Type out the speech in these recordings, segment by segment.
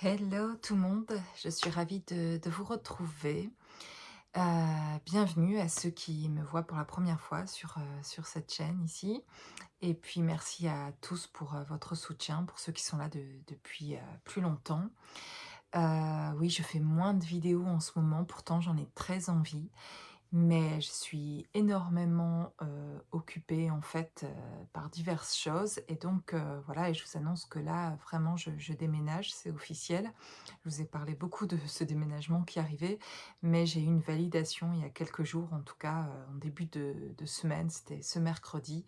Hello tout le monde, je suis ravie de vous retrouver. Bienvenue à ceux qui me voient pour la première fois sur cette chaîne ici. Et puis merci à tous pour votre soutien, pour ceux qui sont là depuis plus longtemps. Oui, je fais moins de vidéos en ce moment, pourtant j'en ai très envie. Mais je suis énormément, occupée en fait, par diverses choses et donc voilà et je vous annonce que là, vraiment je déménage, c'est officiel. Je vous ai parlé beaucoup de ce déménagement qui arrivait, mais j'ai eu une validation il y a quelques jours, en tout cas, en début de semaine, c'était ce mercredi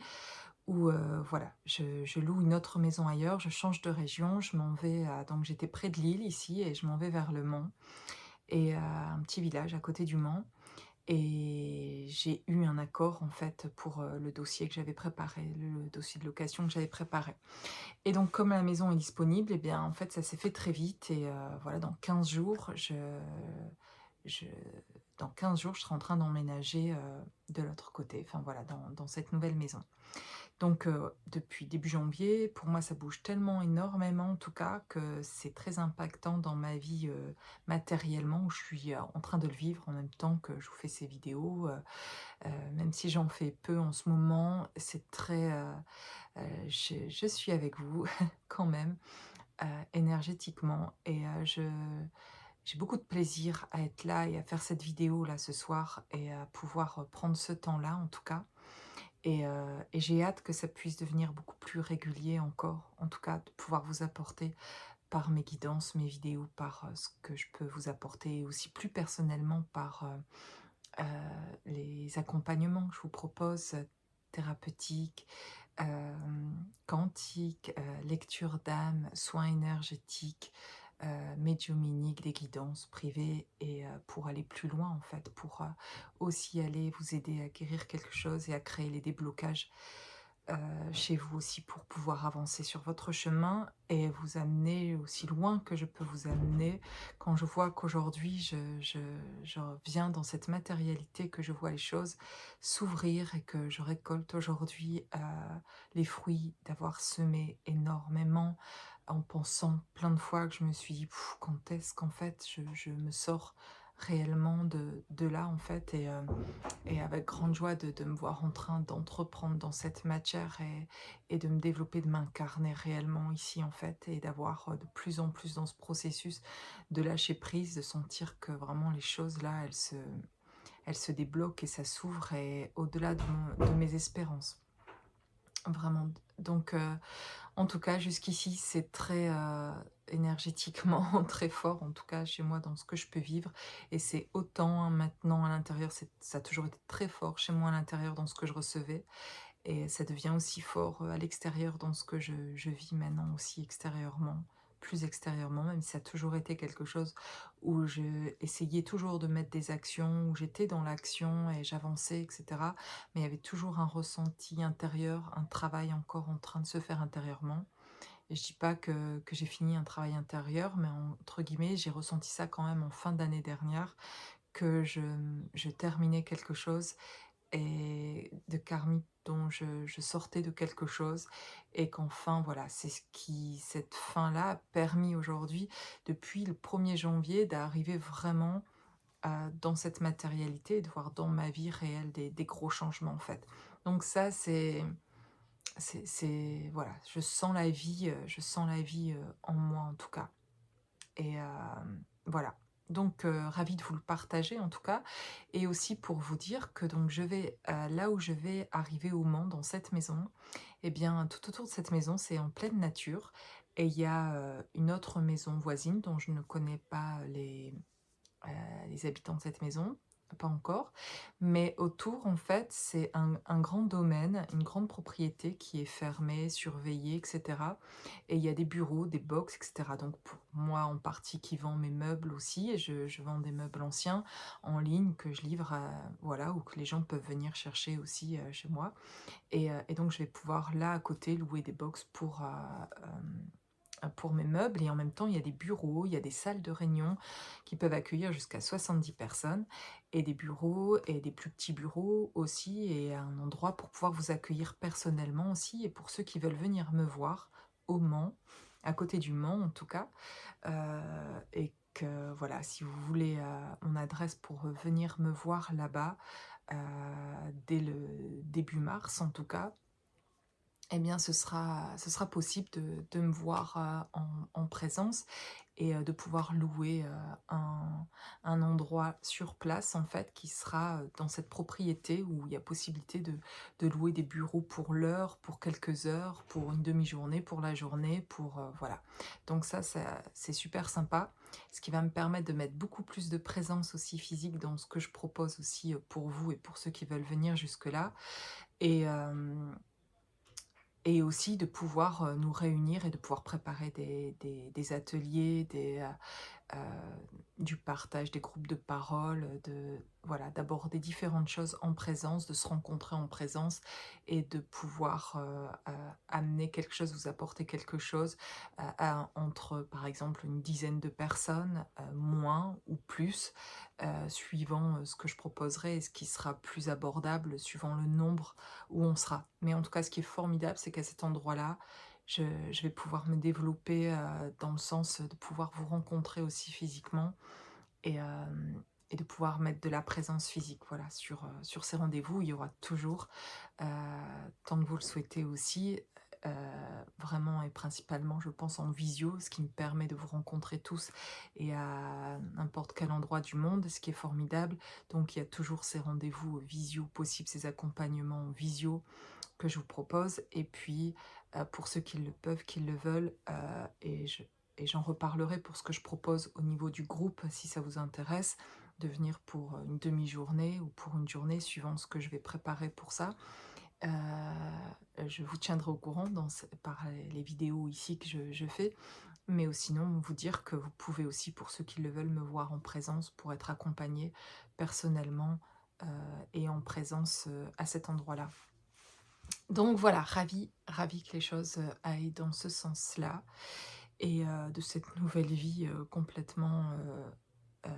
où, voilà, je loue une autre maison ailleurs, je change de région, je m'en vais à donc j'étais près de Lille ici et je m'en vais vers Le Mans et un petit village à côté du Mans. Et j'ai eu un accord en fait pour, le dossier que j'avais préparé, le dossier de location que j'avais préparé. Et donc comme la maison est disponible et bien, en fait, ça s'est fait très vite et voilà, dans 15 jours, je dans 15 jours, je serai en train d'emménager, de l'autre côté, enfin voilà, dans cette nouvelle maison. Donc depuis début janvier, pour moi, ça bouge tellement énormément en tout cas que c'est très impactant dans ma vie, matériellement où je suis, en train de le vivre en même temps que je vous fais ces vidéos, même si j'en fais peu en ce moment, c'est très, je suis avec vous quand même, énergétiquement et j'ai beaucoup de plaisir à être là et à faire cette vidéo là ce soir et à pouvoir, prendre ce temps-là en tout cas. Et j'ai hâte que ça puisse devenir beaucoup plus régulier encore, en tout cas de pouvoir vous apporter par mes guidances, mes vidéos, par, ce que je peux vous apporter et aussi plus personnellement par, les accompagnements que je vous propose, thérapeutiques, quantiques, lecture d'âme, soins énergétiques, médiumniques, des guidances privées et pour aller plus loin en fait, pour, aussi aller vous aider à guérir quelque chose et à créer les déblocages chez vous aussi pour pouvoir avancer sur votre chemin et vous amener aussi loin que je peux vous amener. Quand je vois qu'aujourd'hui je viens dans cette matérialité, que je vois les choses s'ouvrir et que je récolte aujourd'hui, les fruits d'avoir semé énormément en pensant plein de fois que je me suis dit: «Quand est-ce qu'en fait je me sors réellement de là en fait?» et avec grande joie de me voir en train d'entreprendre dans cette matière et de me développer, de m'incarner réellement ici, en fait, et d'avoir, de plus en plus dans ce processus de lâcher prise, de sentir que vraiment les choses là, elles se débloquent et ça s'ouvre et au-delà de mes espérances, vraiment. Donc en tout cas, jusqu'ici, c'est très, énergétiquement très fort, en tout cas chez moi dans ce que je peux vivre et c'est autant hein, maintenant à l'intérieur, ça a toujours été très fort chez moi à l'intérieur dans ce que je recevais et ça devient aussi fort, à l'extérieur dans ce que je vis maintenant aussi extérieurement, plus extérieurement, même si ça a toujours été quelque chose où je essayais toujours de mettre des actions, où j'étais dans l'action et j'avançais et cetera. Mais il y avait toujours un ressenti intérieur, un travail encore en train de se faire intérieurement et je dis pas que j'ai fini un travail intérieur, mais entre guillemets, j'ai ressenti ça quand même en fin d'année dernière, que je terminais quelque chose et de karmique dont je sortais de quelque chose et qu'enfin voilà, c'est ce qui cette fin-là a permis aujourd'hui, depuis le 1er janvier, d'arriver vraiment, dans cette matérialité et de voir dans ma vie réelle des gros changements, en fait. Donc ça, c'est voilà, je sens la vie, en moi, en tout cas et voilà. Donc ravie de vous le partager en tout cas et aussi pour vous dire que donc je vais, là où je vais arriver au Mans dans cette maison et bien tout autour de cette maison, c'est en pleine nature et il y a, une autre maison voisine dont je ne connais pas les habitants de cette maison, pas encore, mais autour, en fait, c'est un grand domaine, une grande propriété qui est fermée, surveillée, et cetera et il y a des bureaux, des box, et cetera. Donc pour moi, en partie, qui vend mes meubles aussi et je vends des meubles anciens en ligne que je livre à voilà, ou que les gens peuvent venir chercher aussi, chez moi et donc je vais pouvoir, là, à côté, louer des box pour mes meubles et en même temps, il y a des bureaux, il y a des salles de réunion qui peuvent accueillir jusqu'à 70 personnes et des bureaux et des plus petits bureaux aussi et un endroit pour pouvoir vous accueillir personnellement aussi et pour ceux qui veulent venir me voir au Mans, à côté du Mans en tout cas. Et que voilà, si vous voulez, mon adresse pour, venir me voir là-bas, heu, dès le début mars en tout cas, eh bien ce sera possible de me voir, en présence et de pouvoir louer, un endroit sur place en fait qui sera, dans cette propriété où il y a possibilité de louer des bureaux pour l'heure, pour quelques heures, pour une demi-journée, pour la journée, pour, voilà. Donc ça c'est super sympa, ce qui va me permettre de mettre beaucoup plus de présence aussi physique dans ce que je propose aussi, pour vous et pour ceux qui veulent venir jusque-là et aussi de pouvoir, nous réunir et de pouvoir préparer des ateliers, heu, du partage, des groupes de parole, de voilà, d'aborder différentes choses en présence, de se rencontrer en présence et de pouvoir, amener quelque chose, vous apporter quelque chose, entre, par exemple, une dizaine de personnes, moins ou plus, suivant, ce que je proposerai et ce qui sera plus abordable suivant le nombre où on sera. Mais en tout cas, ce qui est formidable, c'est qu'à cet endroit-là, je vais pouvoir me développer, dans le sens de pouvoir vous rencontrer aussi physiquement et de pouvoir mettre de la présence physique, voilà, sur ces rendez-vous. Il y aura toujours, heu, tant que vous le souhaitez aussi, heu, vraiment et principalement, je pense, en visio, ce qui me permet de vous rencontrer tous et à n'importe quel endroit du monde, ce qui est formidable. Donc il y a toujours ces rendez-vous visio possibles, ces accompagnements en visio que je vous propose et puis, pour ceux qui le peuvent, qui le veulent, et j'en reparlerai pour ce que je propose au niveau du groupe, si ça vous intéresse, de venir pour, une demi-journée ou pour une journée suivant ce que je vais préparer pour ça. Je vous tiendrai au courant par les vidéos ici que je fais, mais sinon vous dire que vous pouvez aussi, pour ceux qui le veulent, me voir en présence pour être accompagné personnellement, heu et en présence, à cet endroit-là. Donc voilà, ravie que les choses, aillent dans ce sens-là et de cette nouvelle vie, complètement, heu,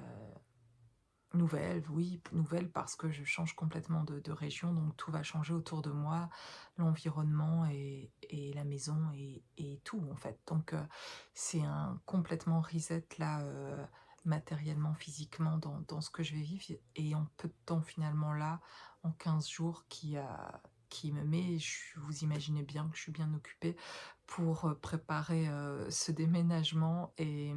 nouvelle, oui, nouvelle parce que je change complètement de région, donc tout va changer autour de moi, l'environnement et la maison et tout en fait. Donc c'est un complètement reset là, matériellement, physiquement dans ce que je vais vivre et en peu de temps finalement là, en 15 jours qui me met vous imaginez bien que je suis bien occupée pour, préparer, ce déménagement et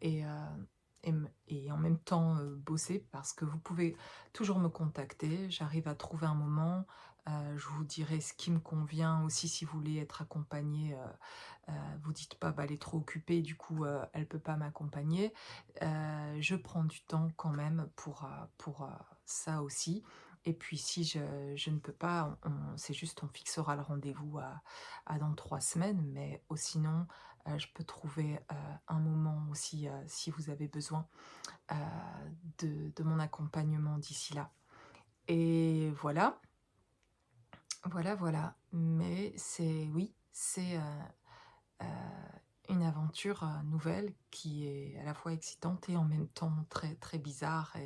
et en même temps, bosser parce que vous pouvez toujours me contacter. J'arrive à trouver un moment, je vous dirai ce qui me convient aussi si vous voulez être accompagné. Vous dites pas: «Bah, elle est trop occupée, du coup, elle peut pas m'accompagner». Je prends du temps quand même pour, ça aussi et puis si je ne peux pas, c'est juste on fixera le rendez-vous à dans 3 semaines, mais sinon, je peux trouver, un moment aussi, si vous avez besoin, heu, de mon accompagnement d'ici là et voilà, voilà. Mais c'est oui, c'est, heu, une aventure, nouvelle qui est à la fois excitante et en même temps très, très bizarre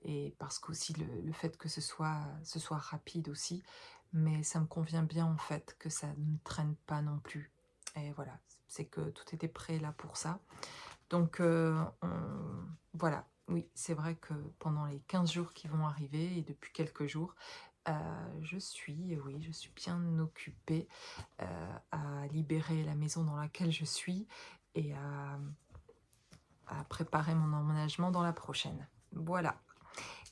et parce qu'aussi le fait que ce soit rapide aussi, mais ça me convient bien en fait que ça ne traîne pas non plus et voilà, c'est que tout était prêt là pour ça. Donc voilà, oui, c'est vrai que pendant les 15 jours qui vont arriver et depuis quelques jours, heu, je suis bien occupée, heu, à libérer la maison dans laquelle je suis et à préparer mon emménagement dans la prochaine. Voilà.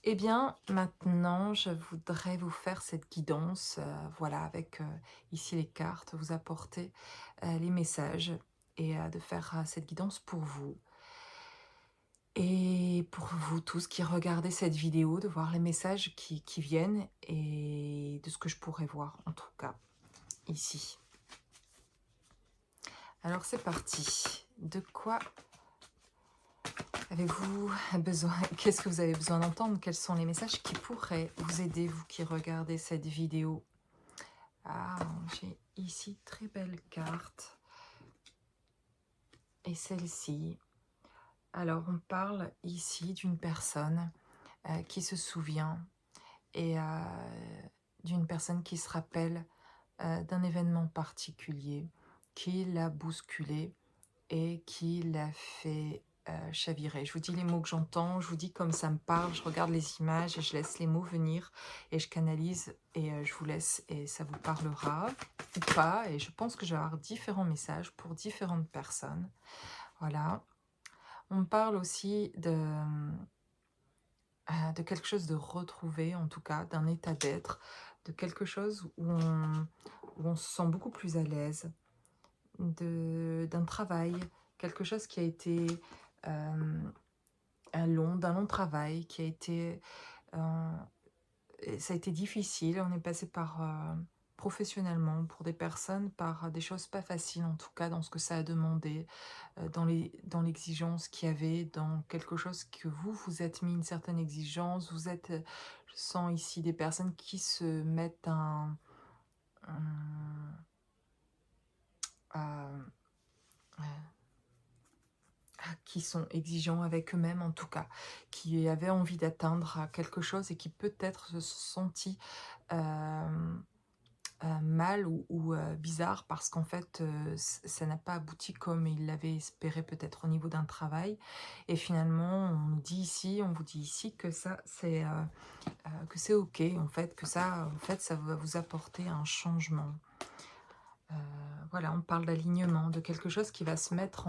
Eh bien, maintenant, je voudrais vous faire cette guidance, voilà, avec, ici les cartes, vous apporter, les messages et de faire, cette guidance pour vous et pour vous tous qui regardez cette vidéo, de voir les messages qui viennent et de ce que je pourrais voir, en tout cas, ici. Alors c'est parti. De quoi avez-vous besoin? Qu'est-ce que vous avez besoin d'entendre? Quels sont les messages qui pourraient vous aider, vous qui regardez cette vidéo? Ah, j'ai ici très belle carte et celle-ci. Alors, on parle ici d'une personne qui se souvient et d'une personne qui se rappelle d'un événement particulier qui l'a bousculé et qui l'a fait chavirer. Je vous dis les mots que j'entends, je vous dis comme ça me parle, je regarde les images et je laisse les mots venir et je canalise et je vous laisse et ça vous parlera ou pas. Et je pense que je vais avoir différents messages pour différentes personnes. Voilà. On me parle aussi de quelque chose de retrouvé, en tout cas, d'un état d'être, de quelque chose où on se sent beaucoup plus à l'aise, d'un travail, quelque chose qui a été euh, d'un long travail, qui a été, euh, et ça a été difficile. On est passé par, professionnellement, pour des personnes, par des choses pas faciles, en tout cas, dans ce que ça a demandé, dans l'exigence qu'il y avait, dans quelque chose que vous vous êtes mis une certaine exigence. Vous êtes, je sens ici des personnes qui se mettent un- euh, qui sont exigeants avec eux-mêmes en tout cas, qui avaient envie d'atteindre quelque chose et qui peut-être se sont sentis mal ou bizarre parce qu'en fait, ça n'a pas abouti comme ils l'avaient espéré peut-être au niveau d'un travail. Et finalement, on nous dit ici, on vous dit ici que c'est OK en fait, que ça, en fait, ça va vous apporter un changement. Heu, voilà, on parle d'alignement, de quelque chose qui va se mettre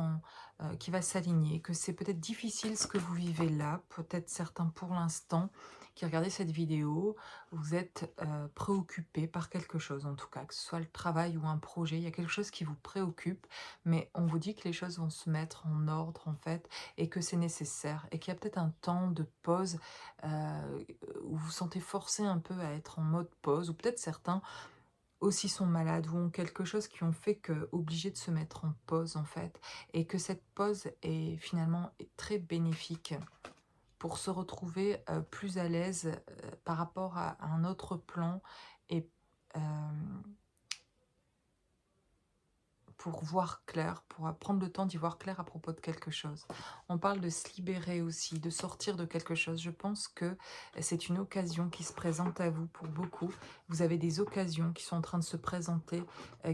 qui va s'aligner, que c'est peut-être difficile ce que vous vivez là, peut-être certains pour l'instant qui regardez cette vidéo, vous êtes, préoccupés par quelque chose en tout cas, que ce soit le travail ou un projet, il y a quelque chose qui vous préoccupe, mais on vous dit que les choses vont se mettre en ordre en fait et que c'est nécessaire et qu'il y a peut-être un temps de pause, où vous vous sentez forcé un peu à être en mode pause ou peut-être certains aussi sont malades ou ont quelque chose qui ont fait que obligés de se mettre en pause en fait et que cette pause est finalement très bénéfique pour se retrouver, plus à l'aise, par rapport à un autre plan et hem pour voir clair, pour prendre le temps d'y voir clair à propos de quelque chose. On parle de se libérer aussi, de sortir de quelque chose. Je pense que c'est une occasion qui se présente à vous pour beaucoup. Vous avez des occasions qui sont en train de se présenter,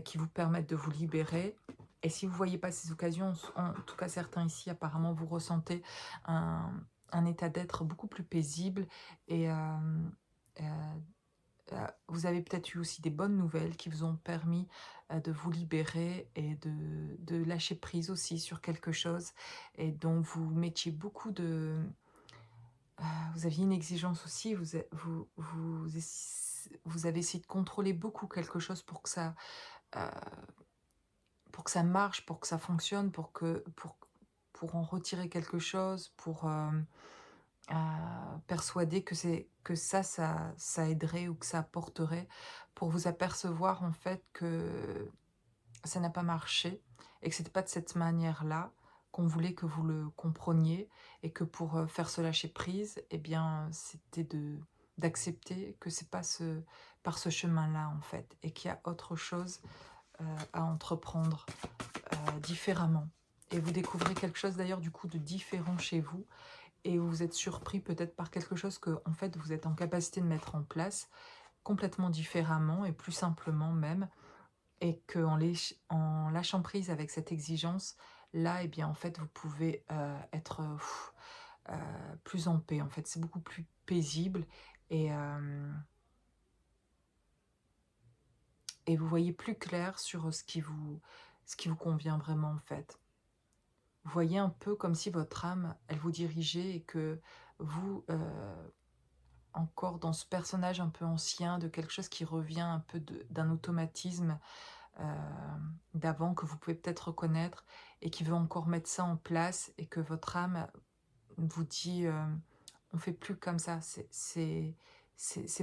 qui vous permettent de vous libérer. Et si vous ne voyez pas ces occasions, en tout cas certains ici, apparemment, vous ressentez un, un état d'être beaucoup plus paisible et vous avez peut-être eu aussi des bonnes nouvelles qui vous ont permis, de vous libérer et de lâcher prise aussi sur quelque chose et dont vous mettiez beaucoup de vous aviez une exigence aussi, vous avez essayé de contrôler beaucoup quelque chose heu, pour que ça marche, pour que ça fonctionne, pour en retirer quelque chose, pour, persuadé que ça aiderait ou que ça apporterait pour vous apercevoir en fait que ça n'a pas marché et que c'était pas de cette manière-là qu'on voulait que vous le compreniez et que pour, faire ce lâcher prise et bien, c'était de d'accepter que c'est pas par ce chemin-là en fait et qu'il y a autre chose, à entreprendre, différemment et vous découvrez quelque chose d'ailleurs du coup de différent chez vous et vous êtes surpris peut-être par quelque chose que, en fait, vous êtes en capacité de mettre en place complètement différemment et plus simplement même et en lâchant prise avec cette exigence, là et bien, en fait, vous pouvez, être, plus en paix, en fait. C'est beaucoup plus paisible et et vous voyez plus clair sur, ce qui vous convient vraiment, en fait. Vous voyez un peu comme si votre âme, elle vous dirigeait et que vous, encore dans ce personnage un peu ancien, de quelque chose qui revient un peu d'un automatisme, d'avant que vous pouvez peut-être reconnaître et qui veut encore mettre ça en place et que votre âme vous dit, «On fait plus comme ça, c'est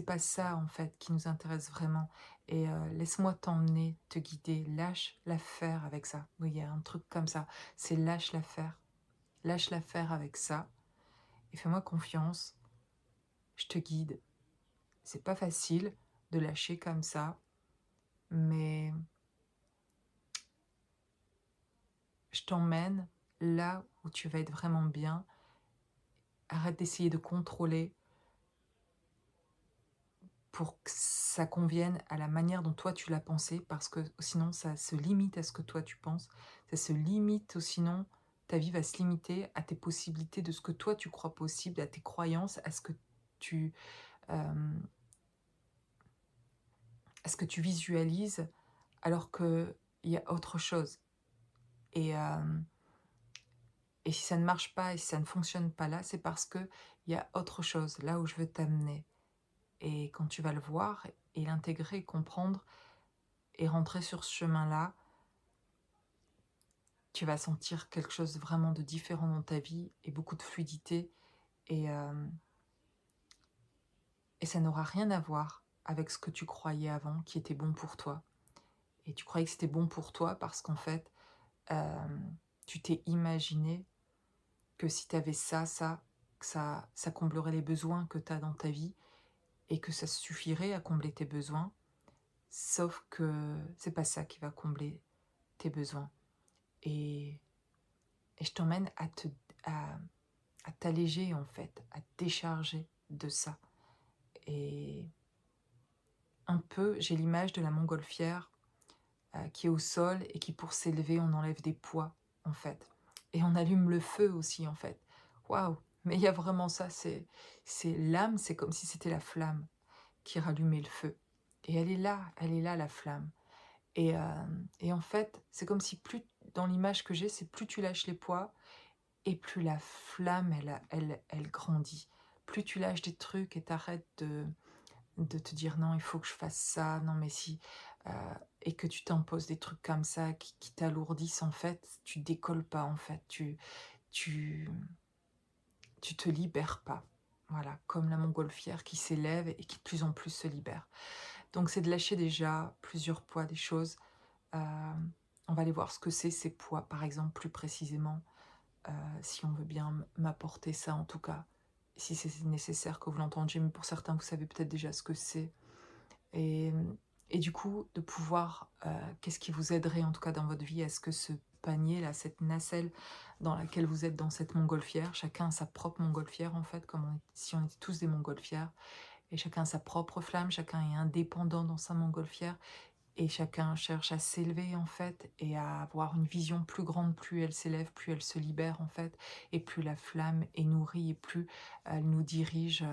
pas ça en fait qui nous intéresse vraiment et laisse-moi t'emmener, te guider, lâche l'affaire avec ça». Oui, il y a un truc comme ça, c'est lâche l'affaire avec ça et fais-moi confiance, je te guide. C'est pas facile de lâcher comme ça, mais je t'emmène là où tu vas être vraiment bien. Arrête d'essayer de contrôler pour que ça convienne à la manière dont toi tu l'as pensé, parce que sinon ça se limite à ce que toi tu penses, ça se limite, ou sinon ta vie va se limiter à tes possibilités de ce que toi tu crois possible, à tes croyances, tu, euh, à ce que tu visualises, alors qu'il y a autre chose. Et, euh, et si ça ne marche pas et si ça ne fonctionne pas là, c'est parce que il y a autre chose, là où je veux t'amener. Et quand tu vas le voir et l'intégrer, comprendre et rentrer sur ce chemin-là, tu vas sentir quelque chose vraiment de différent dans ta vie et beaucoup de fluidité. Et, euh, et ça n'aura rien à voir avec ce que tu croyais avant qui était bon pour toi. Et tu croyais que c'était bon pour toi parce qu'en fait, euh, tu t'es imaginé que si tu avais que ça comblerait les besoins que tu as dans ta vie et que ça suffirait à combler tes besoins. Sauf que c'est pas ça qui va combler tes besoins. Et, et je t'emmène à, à t'alléger en fait, à te décharger de ça. Et un peu, j'ai l'image de la montgolfière qui est au sol et qui pour s'élever, on enlève des poids en fait. Et on allume le feu aussi en fait. Waouh! Mais il y a vraiment ça, c'est l'âme, c'est comme si c'était la flamme qui rallumait le feu. Et elle est là la flamme. Et, euh, et en fait, c'est comme si plus, dans l'image que j'ai, c'est plus tu lâches les poids, et plus la flamme, elle grandit. Plus tu lâches des trucs et t'arrêtes de te dire non, il faut que je fasse ça, non mais si, et que tu t'imposes des trucs comme ça qui t'alourdissent, en fait, tu décolles pas, en fait, tu, tu te libères pas. Voilà, comme la montgolfière qui s'élève et qui de plus en plus se libère. Donc c'est de lâcher déjà plusieurs poids, des choses. Euh, on va aller voir ce que c'est ces poids, par exemple, plus précisément, si on veut bien m'apporter ça en tout cas, si c'est nécessaire que vous l'entendiez, mais pour certains, vous savez peut-être déjà ce que c'est. Et, et du coup, de pouvoir, qu'est-ce qui vous aiderait en tout cas dans votre vie? Est-ce que ce panier-là, cette nacelle dans laquelle vous êtes dans cette montgolfière, chacun a sa propre montgolfière en fait, comme si on était tous des montgolfières, et chacun a sa propre flamme, chacun est indépendant dans sa montgolfière, et chacun cherche à s'élever en fait et à avoir une vision plus grande, plus elle s'élève, plus elle se libère en fait, et plus la flamme est nourrie et plus elle nous dirige.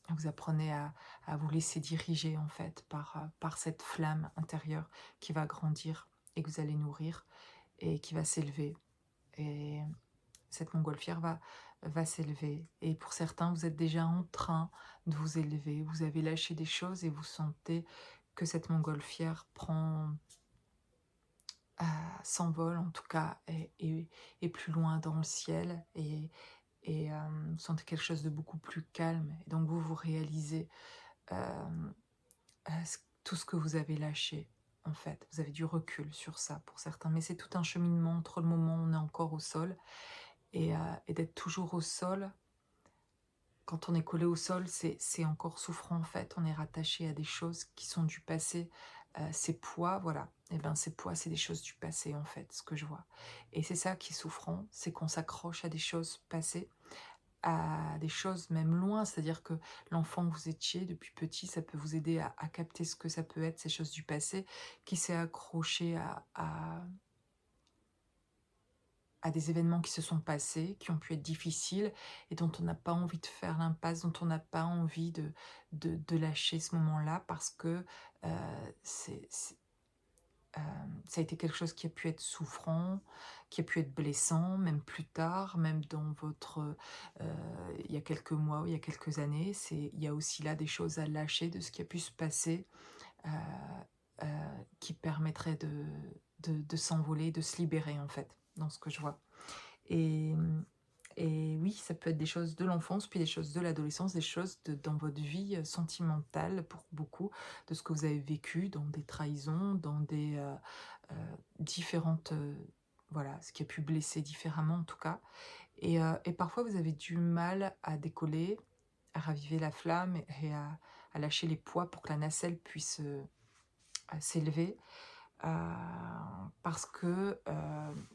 Vous apprenez à vous laisser diriger en fait par cette flamme intérieure qui va grandir et que vous allez nourrir et qui va s'élever. Et cette montgolfière va s'élever. Et pour certains, vous êtes déjà en train de vous élever. Vous avez lâché des choses et vous sentez que cette montgolfière s'envole en tout cas et plus loin dans le ciel et vous sentez quelque chose de beaucoup plus calme. Et donc vous réalisez euh, tout ce que vous avez lâché. En fait, vous avez du recul sur ça pour certains, mais c'est tout un cheminement entre le moment où on est encore au sol et d'être toujours au sol. Quand on est collé au sol, c'est encore souffrant en fait. On est rattaché à des choses qui sont du passé. Ces poids, voilà. Et ben ces poids, c'est des choses du passé en fait, ce que je vois. Et c'est ça qui est souffrant, c'est qu'on s'accroche à des choses passées, à des choses même loin. C'est-à-dire que l'enfant que vous étiez depuis petit, ça peut vous aider à capter ce que ça peut être, ces choses du passé, qui s'est accroché à des événements qui se sont passés, qui ont pu être difficiles et dont on n'a pas envie de faire l'impasse, dont on n'a pas envie de lâcher ce moment-là parce que ça a été quelque chose qui a pu être souffrant, qui a pu être blessant, même plus tard, même dans votre... il y a quelques mois ou il y a quelques années, il y a aussi là des choses à lâcher de ce qui a pu se passer euh, qui permettraient de s'envoler, de se libérer en fait, dans ce que je vois. Et, et oui, ça peut être des choses de l'enfance, puis des choses de l'adolescence, des choses dans votre vie sentimentale pour beaucoup, de ce que vous avez vécu, dans des trahisons, dans des différentes... voilà, ce qui a pu blesser différemment en tout cas. Et parfois, vous avez du mal à décoller, à raviver la flamme et à lâcher les poids pour que la nacelle puisse s'élever. Parce que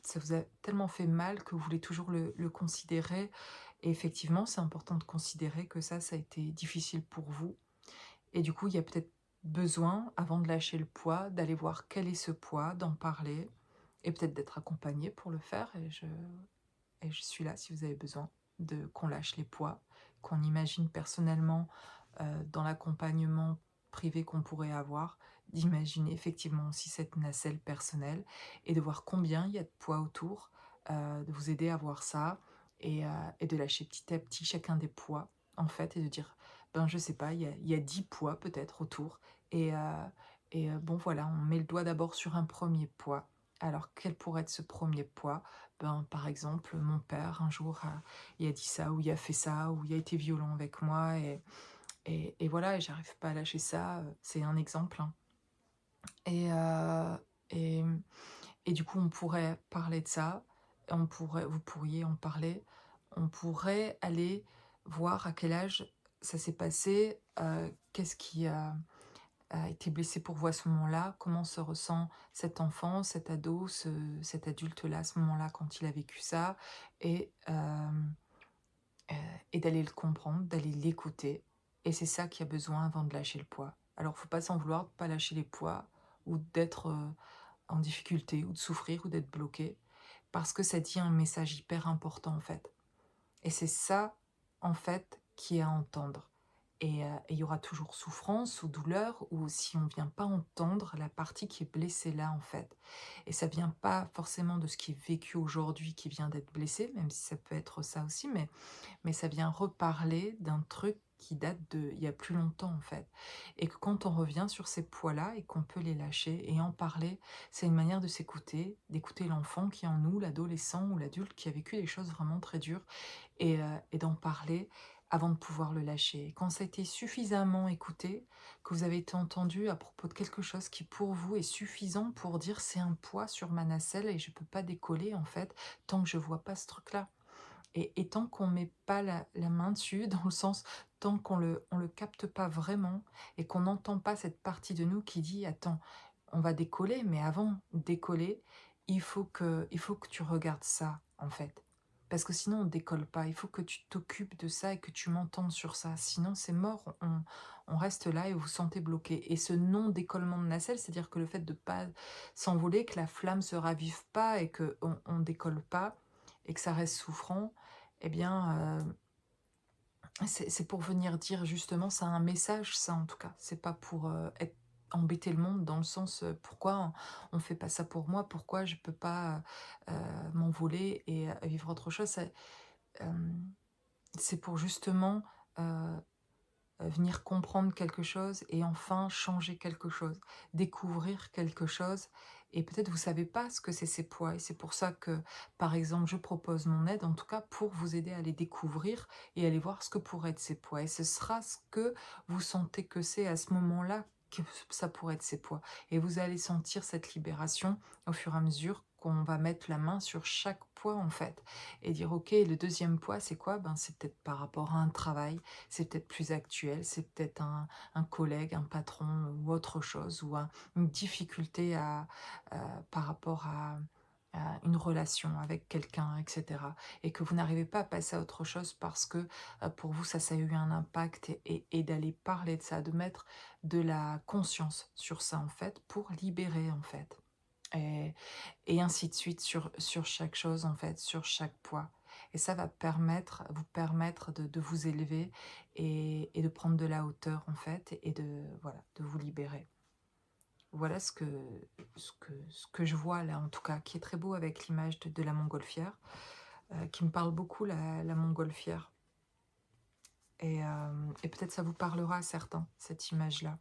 ça vous a tellement fait mal que vous voulez toujours le considérer. Et effectivement, c'est important de considérer que ça a été difficile pour vous. Et du coup, il y a peut-être besoin, avant de lâcher le poids, d'aller voir quel est ce poids, d'en parler et peut-être d'être accompagné pour le faire. Et je suis là si vous avez besoin de qu'on lâche les poids, qu'on imagine personnellement, dans l'accompagnement privé qu'on pourrait avoir, d'imaginer effectivement aussi cette nacelle personnelle et de voir combien il y a de poids autour, de vous aider à voir ça et de lâcher petit à petit chacun des poids, en fait, et de dire: «Ben, je sais pas, il y a 10 poids peut-être autour et heu bon voilà, on met le doigt d'abord sur un premier poids. Alors quel pourrait être ce premier poids? Ben, par exemple, mon père un jour il a dit ça ou il a fait ça ou il a été violent avec moi et voilà et j'arrive pas à lâcher ça, c'est un exemple, hein. Et et mmh et du coup, on pourrait parler de ça, vous pourriez en parler. On pourrait aller voir à quel âge ça s'est passé, qu'est-ce qui a été blessé pour vous à ce moment-là, comment se ressent cet enfant, cet ado, cet adulte-là à ce moment-là quand il a vécu ça et hem Heu et d'aller le comprendre, d'aller l'écouter et c'est ça qui a besoin avant de lâcher le poids. Alors faut pas s'en vouloir de pas lâcher les poids ou d'être, en difficulté ou de souffrir ou d'être bloqué parce que ça dit un message hyper important, en fait et c'est ça, en fait, qui est à entendre et il y aura toujours souffrance ou douleur ou si on vient pas entendre la partie qui est blessée là, en fait et ça vient pas forcément de ce qui est vécu aujourd'hui qui vient d'être blessé, même si ça peut être ça aussi, mais ça vient reparler d'un truc qui date de il y a plus longtemps, en fait. Et que quand on revient sur ces poids-là et qu'on peut les lâcher et en parler, c'est une manière de s'écouter, d'écouter l'enfant qui est en nous, l'adolescent ou l'adulte qui a vécu des choses vraiment très dures et d'en parler avant de pouvoir le lâcher. Et quand ça a été suffisamment écouté, que vous avez été entendu à propos de quelque chose qui pour vous est suffisant pour dire: «C'est un poids sur ma nacelle et je peux pas décoller en fait, tant que je vois pas ce truc-là». Et tant qu'on met pas la main dessus, dans le sens, tant qu'on le capte pas vraiment et qu'on n'entend pas cette partie de nous qui dit: «Attends, on va décoller, mais avant de décoller, il faut que tu regardes ça, en fait. Parce que sinon on décolle pas. Il faut que tu t'occupes de ça et que tu m'entendes sur ça. Sinon c'est mort, on reste là et vous vous sentez bloqué». Et ce non-décollement de nacelle, c'est-à-dire que le fait de pas s'envoler, que la flamme se ravive pas et qu'on on décolle pas et que ça reste souffrant, eh bien, c'est pour venir dire justement ça a un message ça en tout cas. C'est pas pour, être embêter le monde dans le sens, «Pourquoi on fait pas ça pour moi? Pourquoi je peux pas, m'envoler et vivre autre chose?» hem, c'est pour justement, heu venir comprendre quelque chose et enfin changer quelque chose, découvrir quelque chose et peut-être vous savez pas ce que c'est ces poids et c'est pour ça que, par exemple, je propose mon aide, en tout cas pour vous aider à les découvrir et aller voir ce que pourraient être ces poids et ce sera ce que vous sentez que c'est à ce moment-là que ça pourrait être ces poids et vous allez sentir cette libération au fur et à mesure qu'on va mettre la main sur chaque poids, en fait et dire: «OK, le deuxième poids, c'est quoi?» Ben, c'est peut-être par rapport à un travail, c'est peut-être plus actuel, c'est peut-être un collègue, un patron ou autre chose ou une difficulté par rapport à une relation avec quelqu'un et cetera et que vous n'arrivez pas à passer à autre chose parce que, pour vous ça a eu un impact et d'aller parler de ça, de mettre de la conscience sur ça, en fait, pour libérer, en fait et et ainsi de suite sur chaque chose, en fait, sur chaque poids et ça va vous permettre de vous élever et de prendre de la hauteur, en fait et de voilà, de vous libérer. Voilà ce que je vois là, en tout cas, qui est très beau avec l'image de la montgolfière, qui me parle beaucoup la montgolfière et peut-être ça vous parlera à certains, cette image-là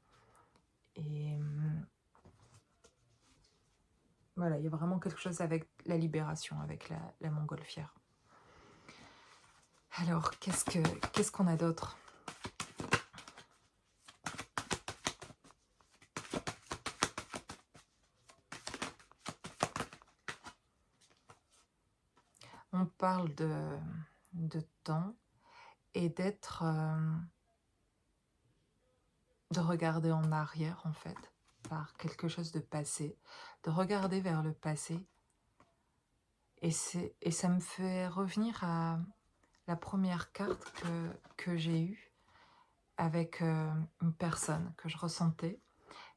et voilà, il y a vraiment quelque chose avec la libération, avec la montgolfière. Alors, qu'est-ce qu'on a d'autre? On parle de temps et de regarder en arrière, en fait, par quelque chose de passé, de regarder vers le passé et ça me fait revenir à la première carte que j'ai eue avec, une personne que je ressentais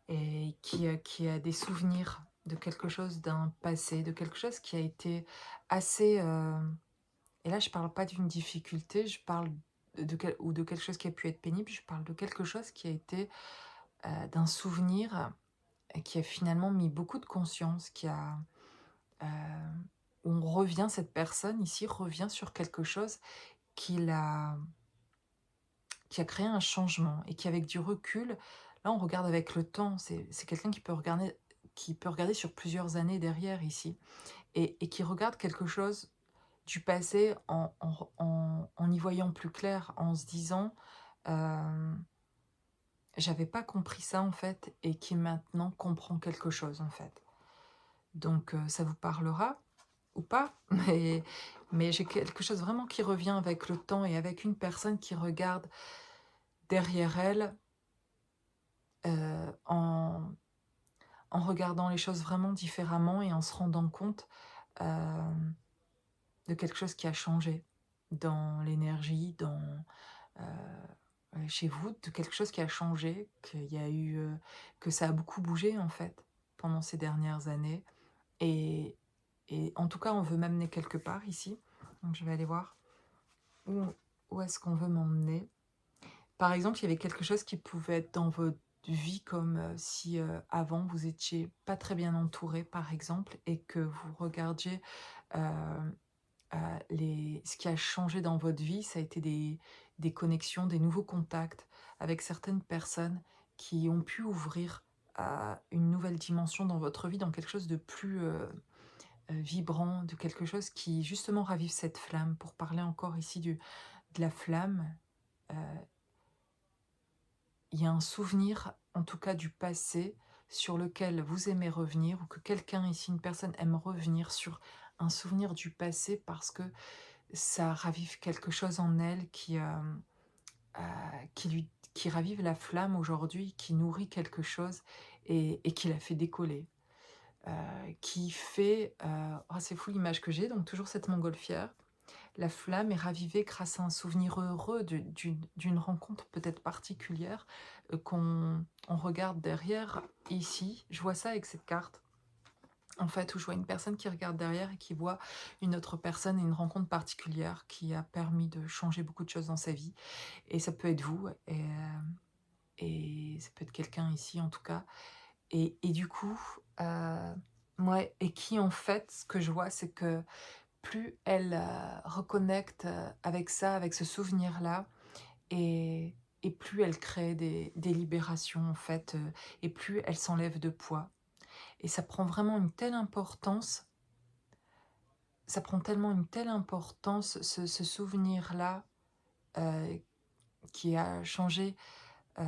et qui a des souvenirs de quelque chose d'un passé, de quelque chose qui a été assez, et là je parle pas d'une difficulté, je parle de quelque chose qui a pu être pénible, je parle de quelque chose qui a été, d'un souvenir et qui a finalement mis beaucoup de conscience, qui a, heu, où on revient cette personne ici revient sur quelque chose qui l'a qui a créé un changement et qui avec du recul, là on regarde avec le temps, c'est quelqu'un qui peut regarder sur plusieurs années derrière ici et qui regarde quelque chose du passé en y voyant plus clair, en se disant, hem: «J'avais pas compris ça en fait» et qui maintenant comprend quelque chose en fait. Donc ça vous parlera ou pas, mais j'ai quelque chose vraiment qui revient avec le temps et avec une personne qui regarde derrière elle, en regardant les choses vraiment différemment et en se rendant compte, hem, de quelque chose qui a changé dans l'énergie, chez vous, de quelque chose qui a changé, qu'il y a eu, que ça a beaucoup bougé en fait pendant ces dernières années et en tout cas on veut m'amener quelque part ici. Donc je vais aller voir où est-ce qu'on veut m'emmener. Par exemple, il y avait quelque chose qui pouvait être dans votre vie comme, si, avant vous étiez pas très bien entouré, par exemple et que vous regardiez, hem, les ce qui a changé dans votre vie, ça a été des connexions, des nouveaux contacts avec certaines personnes qui ont pu ouvrir à une nouvelle dimension dans votre vie, dans quelque chose de plus, vibrant, de quelque chose qui justement ravive cette flamme. Pour parler encore ici du de la flamme, heu il y a un souvenir, en tout cas du passé, sur lequel vous aimez revenir ou que quelqu'un ici, une personne aime revenir sur un souvenir du passé parce que ça ravive quelque chose en elle qui ravive la flamme aujourd'hui, qui nourrit quelque chose et qui la fait décoller. Qui fait, oh c'est fou l'image que j'ai, donc toujours cette montgolfière. La flamme est ravivée grâce à un souvenir heureux d'une rencontre peut-être particulière, qu'on on regarde derrière ici. Je vois ça avec cette carte, en fait, où je vois une personne qui regarde derrière et qui voit une autre personne et une rencontre particulière qui a permis de changer beaucoup de choses dans sa vie et ça peut être vous et ça peut être quelqu'un ici, en tout cas et du coup, mouais et qui, en fait, ce que je vois, c'est que plus elle, reconnecte, avec ça, avec ce souvenir-là et plus elle crée des libérations en fait, et plus elle s'enlève de poids et ça prend vraiment une telle importance, ça prend tellement une telle importance ce souvenir-là, heu, qui a changé, heu,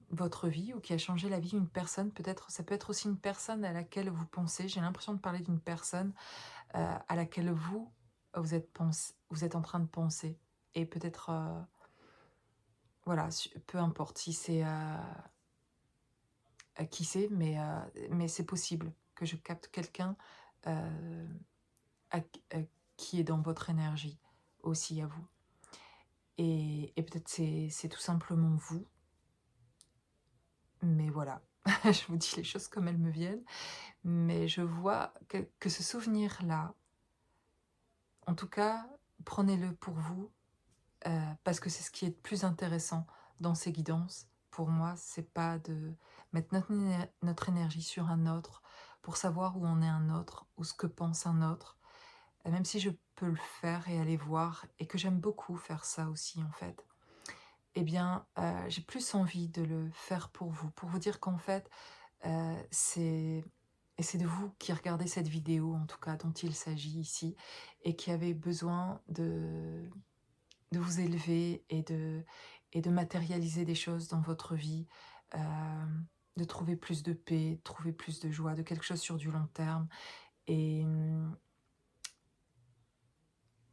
votre vie ou qui a changé la vie d'une personne. Peut-être ça peut être aussi une personne à laquelle vous pensez. J'ai l'impression de parler d'une personne à laquelle vous êtes en train de penser et peut-être, voilà, peu importe si c'est, qui c'est, mais c'est possible que je capte quelqu'un, heu, à qui est dans votre énergie aussi à vous et peut-être c'est tout simplement vous, mais voilà. Je vous dis les choses comme elles me viennent, mais je vois que ce souvenir-là, en tout cas, prenez-le pour vous. Parce que c'est ce qui est le plus intéressant dans ces guidances. Pour moi, c'est pas de mettre notre énergie sur un autre pour savoir où en est un autre ou ce que pense un autre, même si je peux le faire et aller voir et que j'aime beaucoup faire ça aussi en fait. Eh bien, j'ai plus envie de le faire pour vous dire qu'en fait, c'est et c'est de vous qui regardez cette vidéo en tout cas dont il s'agit ici et qui avez besoin de vous élever et de matérialiser des choses dans votre vie, de trouver plus de paix, de trouver plus de joie, de quelque chose sur du long terme et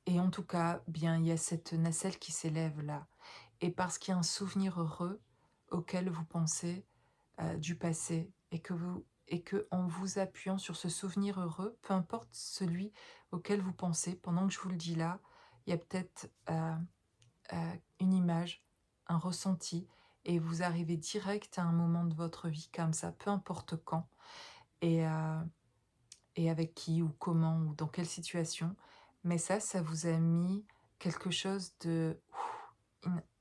en tout cas, bien, il y a cette nacelle qui s'élève là et parce qu'il y a un souvenir heureux auquel vous pensez, du passé et que en vous appuyant sur ce souvenir heureux, peu importe celui auquel vous pensez, pendant que je vous le dis là, il y a peut-être, une image, un ressenti et vous arrivez direct à un moment de votre vie comme ça, peu importe quand et et avec qui ou comment ou dans quelle situation. Mais ça vous a mis quelque chose de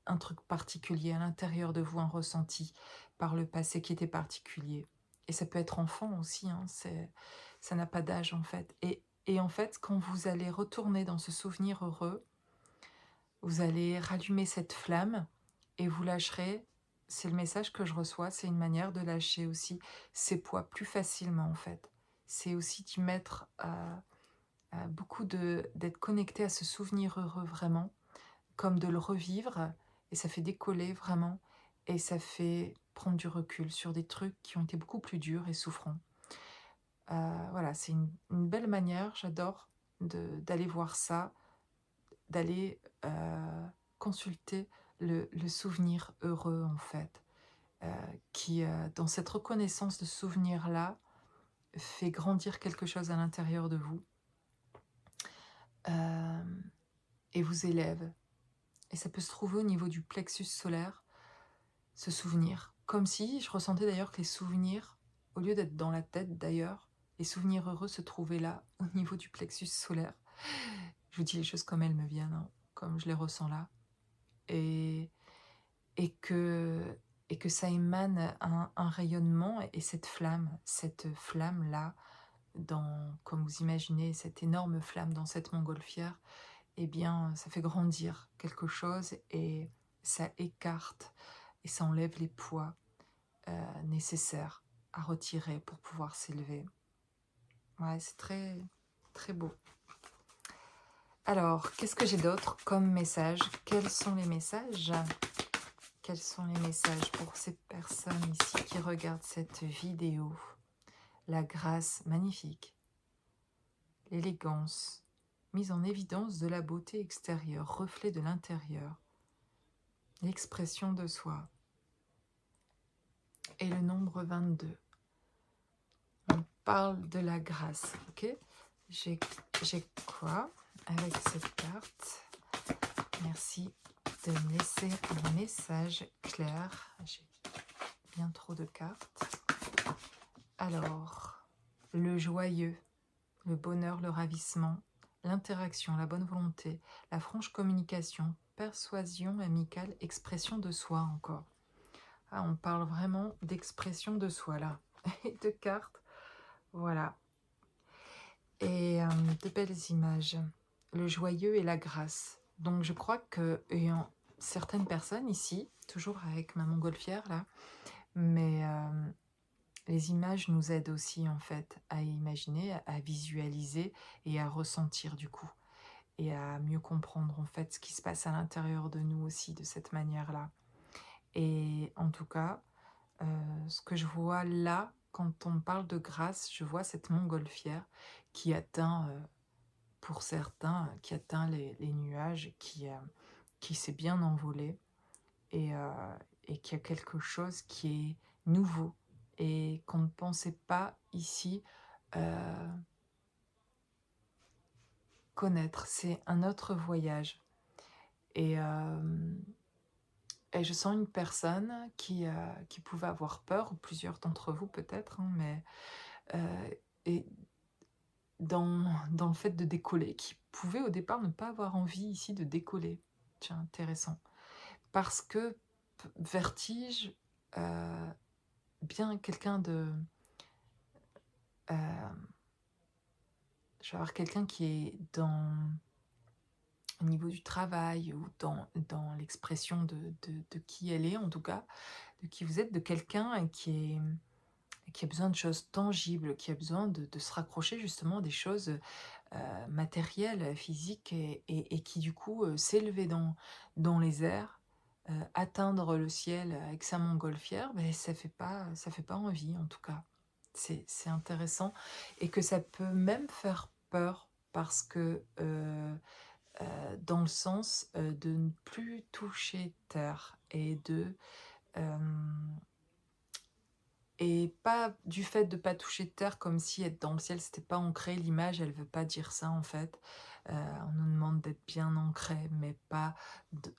un truc particulier à l'intérieur de vous, un ressenti par le passé qui était particulier. Et ça peut être enfant aussi, hein, ça n'a pas d'âge en fait. Et en fait, quand vous allez retourner dans ce souvenir heureux, vous allez rallumer cette flamme et vous lâcherez. C'est le message que je reçois, c'est une manière de lâcher aussi ses poids plus facilement en fait. C'est aussi d'y mettre beaucoup d'être connecté à ce souvenir heureux vraiment, comme de le revivre, et ça fait décoller vraiment, et ça fait prendre du recul sur des trucs qui ont été beaucoup plus durs et souffrants. Voilà, c'est une belle manière, j'adore, d'aller voir ça, d'aller consulter le souvenir heureux en fait, qui, dans cette reconnaissance de ce souvenir-là, fait grandir quelque chose à l'intérieur de vous, hem et vous élève. Et ça peut se trouver au niveau du plexus solaire, ce souvenir. Comme si je ressentais d'ailleurs que les souvenirs, au lieu d'être dans la tête d'ailleurs, les souvenirs heureux se trouvaient là, au niveau du plexus solaire. Je vous dis les choses comme elles me viennent, hein, comme je les ressens là. Et, et, que, et que ça émane un rayonnement et cette flamme-là, comme vous imaginez, cette énorme flamme dans cette montgolfière, eh bien, ça fait grandir quelque chose et ça écarte et ça enlève les poids nécessaires à retirer pour pouvoir s'élever. Ouais, c'est très, très beau. Alors, qu'est-ce que j'ai d'autre comme message? Quels sont les messages? Quels sont les messages pour ces personnes ici qui regardent cette vidéo? La grâce magnifique, l'élégance, mise en évidence de la beauté extérieure, reflet de l'intérieur, l'expression de soi. Et le nombre 22. On parle de la grâce, ok? J'ai quoi avec cette carte? Merci de me laisser un message clair. J'ai bien trop de cartes. Alors, le joyeux, le bonheur, le ravissement, l'interaction, la bonne volonté, la franche communication, persuasion amicale, expression de soi encore. Ah, on parle vraiment d'expression de soi là. Et de cartes, voilà. Et de belles images. Le joyeux et la grâce. Donc je crois que certaines personnes ici, toujours avec ma montgolfière là, mais les images nous aident aussi en fait à imaginer, à visualiser et à ressentir du coup. Et à mieux comprendre en fait ce qui se passe à l'intérieur de nous aussi de cette manière-là. Et en tout cas, ce que je vois là, quand on parle de grâce, je vois cette montgolfière qui atteint, pour certains, qui atteint les nuages, qui s'est bien envolée et, et qui a quelque chose qui est nouveau et qu'on ne pensait pas ici connaître. C'est un autre voyage. Et, et je sens une personne qui pouvait avoir peur, ou plusieurs d'entre vous peut-être, hein, mais et dans le fait de décoller, qui pouvait au départ ne pas avoir envie ici de décoller. Tiens, intéressant. Parce que vertige, heu, bien quelqu'un de, heu, je vais avoir quelqu'un qui est au niveau du travail ou dans l'expression de qui elle est en tout cas, de qui vous êtes, de quelqu'un qui a besoin de choses tangibles, qui a besoin de se raccrocher justement à des choses matérielles, physiques et qui du coup s'élever dans les airs, atteindre le ciel avec sa montgolfière, ben, ça fait pas envie en tout cas. C'est intéressant et que ça peut même faire peur parce que dans le sens de ne plus toucher terre et de et pas du fait de pas toucher de terre comme si être dans le ciel, c'était pas ancré. L'image, elle veut pas dire ça, en fait. On nous demande d'être bien ancré, mais pas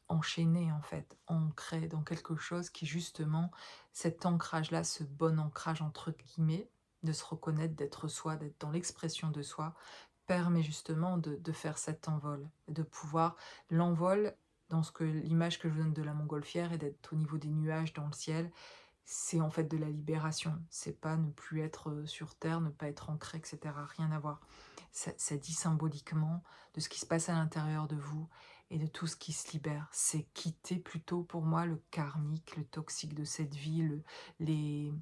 enchaîné, en fait. Ancré dans quelque chose qui, justement, cet ancrage-là, ce bon ancrage, entre guillemets, de se reconnaître, d'être soi, d'être dans l'expression de soi, permet justement de faire cet envol, de pouvoir l'envol dans ce que l'image que je vous donne de la montgolfière et d'être au niveau des nuages dans le ciel, c'est en fait de la libération. C'est pas ne plus être, sur terre, ne pas être ancré, et cetera, rien à voir. Ça dit symboliquement de ce qui se passe à l'intérieur de vous et de tout ce qui se libère. C'est quitter plutôt pour moi le karmique, le toxique de cette vie, les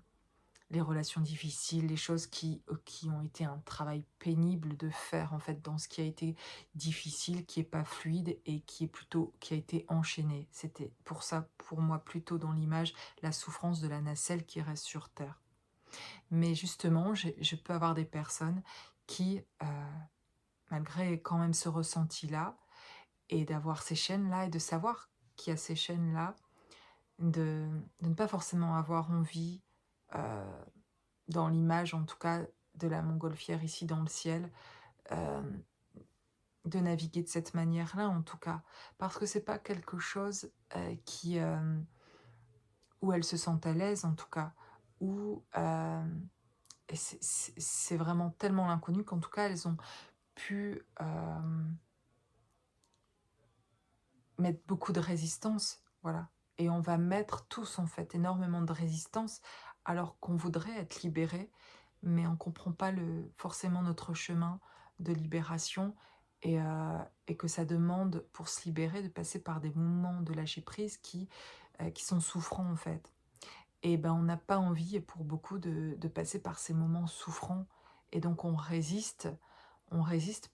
les relations difficiles, les choses qui ont été un travail pénible de faire en fait dans ce qui a été difficile, qui est pas fluide et qui est plutôt qui a été enchaîné. C'était pour ça, pour moi, plutôt dans l'image, la souffrance de la nacelle qui reste sur terre. Mais justement, je peux avoir des personnes qui, malgré quand même ce ressenti-là et d'avoir ces chaînes-là et de savoir qu'il y a ces chaînes-là, de ne pas forcément avoir envie, heu dans l'image en tout cas de la montgolfière ici dans le ciel, hem, de naviguer de cette manière-là en tout cas. Parce que c'est pas quelque chose, où elles se sentent à l'aise en tout cas, où, et c'est vraiment tellement l'inconnu qu'en tout cas elles ont pu, mettre beaucoup de résistance, voilà. Et on va mettre tous en fait énormément de résistance alors qu'on voudrait être libéré, mais on comprend pas forcément notre chemin de libération et que ça demande pour se libérer de passer par des moments de lâcher prise qui sont souffrants en fait. Et ben on n'a pas envie pour beaucoup de passer par ces moments souffrants et donc on résiste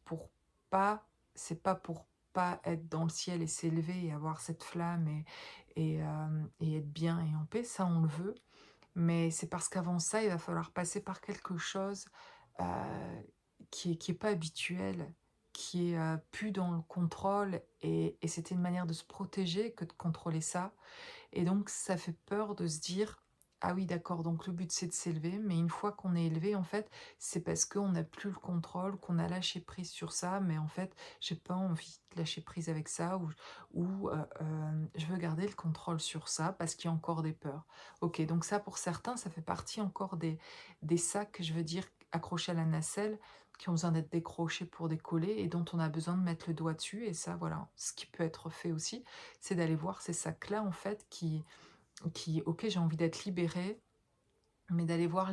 pour pas c'est pas pour pas être dans le ciel et s'élever et avoir cette flamme et être bien et en paix, ça on le veut, mais c'est parce qu'avant ça, il va falloir passer par quelque chose, heu, qui est pas habituel, qui est, plus dans le contrôle et c'était une manière de se protéger que de contrôler ça et donc ça fait peur de se dire: «Ah oui d'accord, donc le but c'est de s'élever», mais une fois qu'on est élevé, en fait, c'est parce qu'on n'a plus le contrôle, qu'on a lâché prise sur ça, mais en fait, j'ai pas envie de lâcher prise avec ça ou je veux garder le contrôle sur ça parce qu'il y a encore des peurs. OK, donc ça pour certains, ça fait partie encore des sacs, je veux dire, accrochés à la nacelle, qui ont besoin d'être décrochés pour décoller et dont on a besoin de mettre le doigt dessus et ça voilà, ce qui peut être fait aussi, c'est d'aller voir ces sacs-là, en fait, qui OK, j'ai envie d'être libérée, mais d'aller voir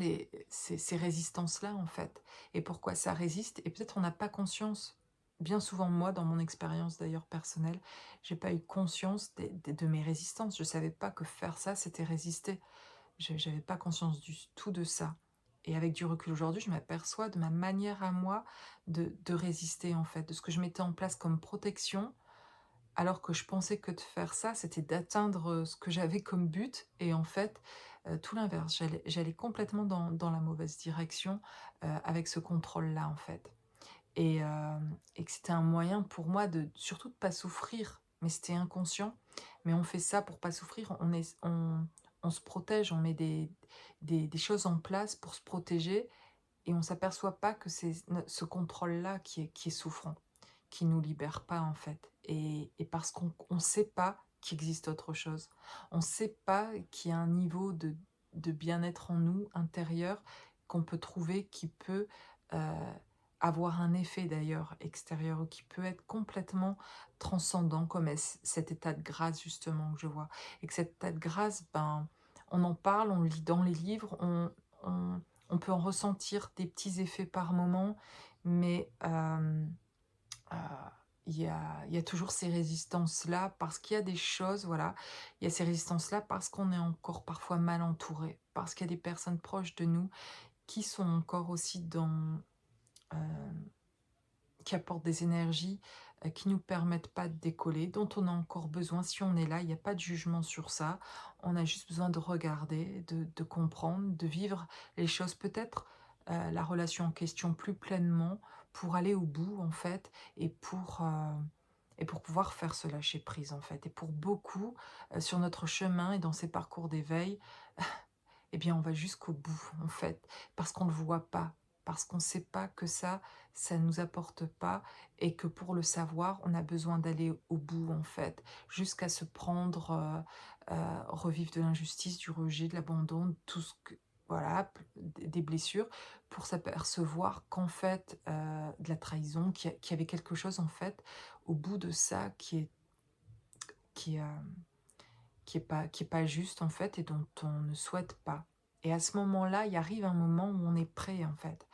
ces résistances-là, en fait, et pourquoi ça résiste et peut-être on n'a pas conscience. Bien souvent, moi, dans mon expérience d'ailleurs personnelle, j'ai pas eu conscience de mes résistances. Je savais pas que faire ça, c'était résister. J'avais pas conscience du tout de ça et avec du recul aujourd'hui, je m'aperçois de ma manière à moi de résister, en fait, de ce que je mettais en place comme protection alors que je pensais que de faire ça, c'était d'atteindre, ce que j'avais comme but et en fait, tout l'inverse. J'allais complètement dans la mauvaise direction, avec ce contrôle-là, en fait et que c'était un moyen pour moi de surtout de pas souffrir, mais c'était inconscient. Mais on fait ça pour pas souffrir, on se protège, on met des choses en place pour se protéger et on s'aperçoit pas que c'est ce contrôle-là qui est souffrant, qui nous libère pas en fait et parce qu'on sait pas qu'il existe autre chose. On sait pas qu'il y a un niveau de bien-être en nous, intérieur, qu'on peut trouver qui peut, heu, avoir un effet d'ailleurs extérieur ou qui peut être complètement transcendant comme est cet état de grâce justement que je vois et que cet état de grâce, ben, on en parle, on le lit dans les livres, on peut en ressentir des petits effets par moment, mais heu, il y a toujours ces résistances-là parce qu'il y a des choses, voilà, il y a ces résistances-là parce qu'on est encore parfois mal entouré, parce qu'il y a des personnes proches de nous qui sont encore aussi heu, qui apportent des énergies, qui nous permettent pas de décoller, dont on a encore besoin. Si on est là, il y a pas de jugement sur ça. On a juste besoin de regarder, de comprendre, de vivre les choses, peut-être, la relation en question plus pleinement pour aller au bout, en fait et pour pouvoir faire ce lâcher prise, en fait. Et pour beaucoup, sur notre chemin et dans ces parcours d'éveil eh bien, on va jusqu'au bout, en fait, parce qu'on ne le voit pas, parce qu'on ne sait pas que ça ne nous apporte pas et que pour le savoir, on a besoin d'aller au bout, en fait, jusqu'à se prendre, revivre de l'injustice, du rejet, de l'abandon, tout ce que voilà, des blessures, pour s'apercevoir qu'en fait, de la trahison, qu'il y avait quelque chose, en fait, au bout de ça qui, qui est pas juste, en fait, et dont on ne souhaite pas. Et à ce moment-là, il arrive un moment où on est prêt, en fait.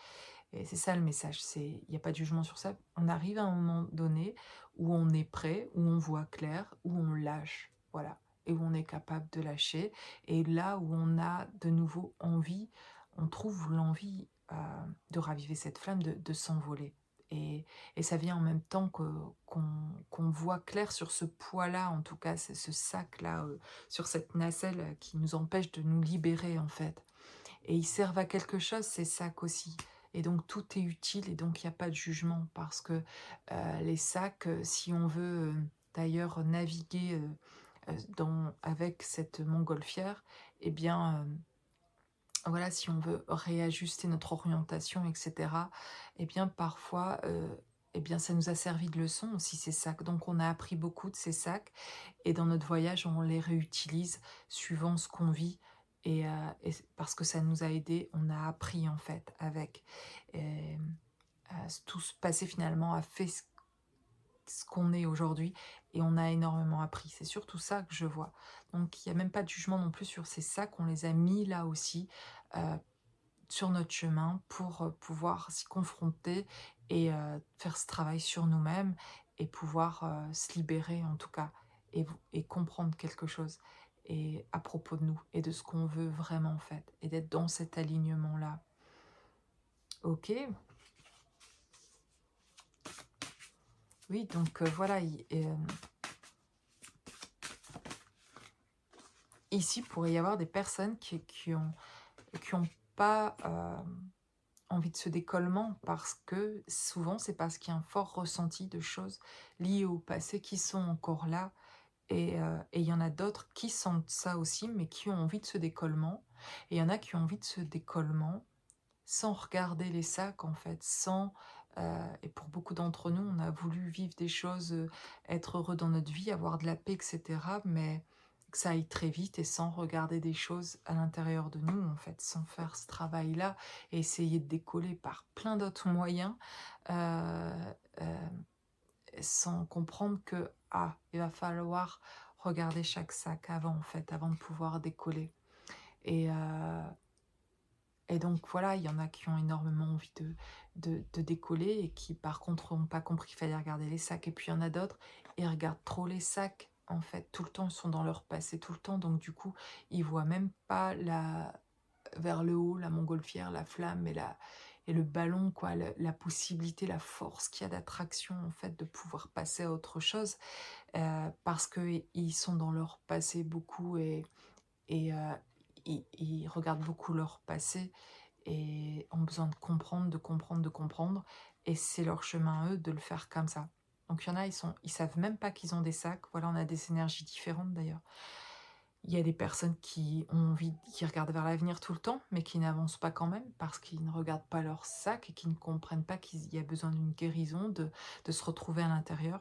Et c'est ça le message, il y a pas de jugement sur ça. On arrive à un moment donné où on est prêt, où on voit clair, où on lâche, voilà, et où on est capable de lâcher. Et là où on a de nouveau envie, on trouve l'envie, de raviver cette flamme, de s'envoler. Et ça vient en même temps qu'on voit clair sur ce poids-là, en tout cas, ce sac-là, sur cette nacelle, qui nous empêche de nous libérer, en fait. Et ils servent à quelque chose, ces sacs aussi. Et donc tout est utile et donc il y a pas de jugement parce que, les sacs, si on veut, d'ailleurs naviguer, dans avec cette montgolfière, eh bien, voilà, si on veut réajuster notre orientation et cetera, eh bien parfois, eh bien ça nous a servi de leçon aussi ces sacs. Donc on a appris beaucoup de ces sacs et dans notre voyage, on les réutilise suivant ce qu'on vit et parce que ça nous a aidés, on a appris en fait avec. Hem, tout ce passé finalement a fait ce qu'on est aujourd'hui et on a énormément appris. C'est surtout ça que je vois. Donc il y a même pas de jugement non plus sur ces sacs, on les a mis là aussi, heu, sur notre chemin pour, pouvoir s'y confronter et faire ce travail sur nous-mêmes et pouvoir, se libérer en tout cas et comprendre quelque chose et à propos de nous et de ce qu'on veut vraiment en fait et d'être dans cet alignement-là. OK, oui donc voilà, ici, il pourrait y avoir des personnes qui ont pas, envie de ce décollement parce que souvent, c'est parce qu'il y a un fort ressenti de choses liées au passé qui sont encore là et il y en a d'autres qui sentent ça aussi, mais qui ont envie de ce décollement et il y en a qui ont envie de ce décollement sans regarder les sacs, en fait, et pour beaucoup d'entre nous, on a voulu vivre des choses, être heureux dans notre vie, avoir de la paix et cetera, mais que ça aille très vite et sans regarder des choses à l'intérieur de nous, en fait, sans faire ce travail-là et essayer de décoller par plein d'autres moyens, heu, hem, sans comprendre que, ah, il va falloir regarder chaque sac avant, en fait, avant de pouvoir décoller et et donc voilà, il y en a qui ont énormément envie de décoller et qui par contre ont pas compris qu'il fallait regarder les sacs et puis il y en a d'autres, ils regardent trop les sacs en fait, tout le temps, ils sont dans leur passé tout le temps donc du coup, ils voient même pas la vers le haut, la montgolfière, la flamme et le ballon quoi, la possibilité, la force qu'il y a d'attraction en fait de pouvoir passer à autre chose, parce qu'ils sont dans leur passé beaucoup et ils regardent beaucoup leur passé et ont besoin de comprendre, de comprendre, de comprendre et c'est leur chemin à eux de le faire comme ça. Donc il y en a, ils savent même pas qu'ils ont des sacs. Voilà, on a des énergies différentes d'ailleurs. Il y a des personnes qui regardent vers l'avenir tout le temps, mais qui n'avancent pas quand même parce qu'ils ne regardent pas leur sac et qui ne comprennent pas qu'il y a besoin d'une guérison, de se retrouver à l'intérieur.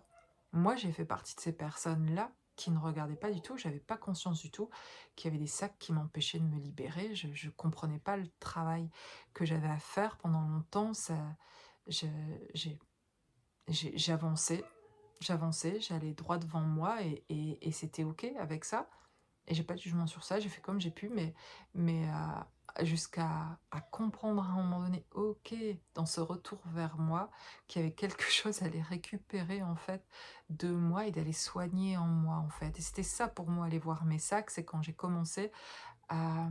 Moi, j'ai fait partie de ces personnes-là qui ne regardaient pas du tout, j'avais pas conscience du tout qu'il y avait des sacs qui m'empêchaient de me libérer. Je comprenais pas le travail que j'avais à faire pendant longtemps. Je, j'ai, j'avançais, j'allais droit devant moi et c'était ok avec ça. Et j'ai pas de jugement sur ça, j'ai fait comme j'ai pu, mais jusqu'à comprendre à un moment donné, OK, dans ce retour vers moi, qu'il y avait quelque chose à aller récupérer, en fait, de moi et d'aller soigner en moi, en fait. Et c'était ça pour moi, aller voir mes sacs, c'est quand j'ai commencé à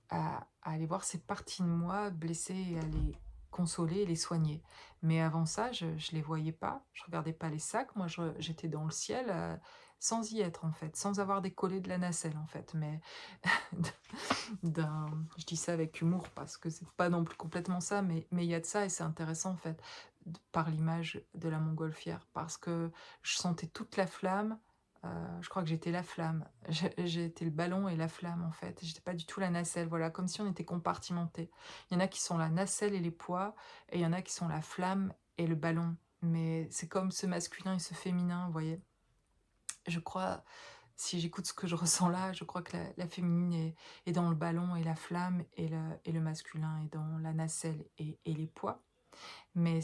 à aller voir ces parties de moi blessées et à les consoler et les soigner. Mais avant ça, je les voyais pas, je regardais pas les sacs, moi j'étais dans le ciel, sans y être en fait, sans avoir décollé de la nacelle en fait, mais je dis ça avec humour parce que c'est pas non plus complètement ça, mais il y a de ça et c'est intéressant en fait, par l'image de la montgolfière, parce que je sentais toute la flamme, Je crois que j'étais la flamme. J'ai été le ballon et la flamme, en fait. J'étais pas du tout la nacelle, voilà, comme si on était compartimentés. Il y en a qui sont la nacelle et les poids, et il y en a qui sont la flamme et le ballon. Mais c'est comme ce masculin et ce féminin, vous voyez? Je crois, si j'écoute ce que je ressens là, je crois que la féminine est dans le ballon et la flamme, et le masculin est dans la nacelle et les poids. Mais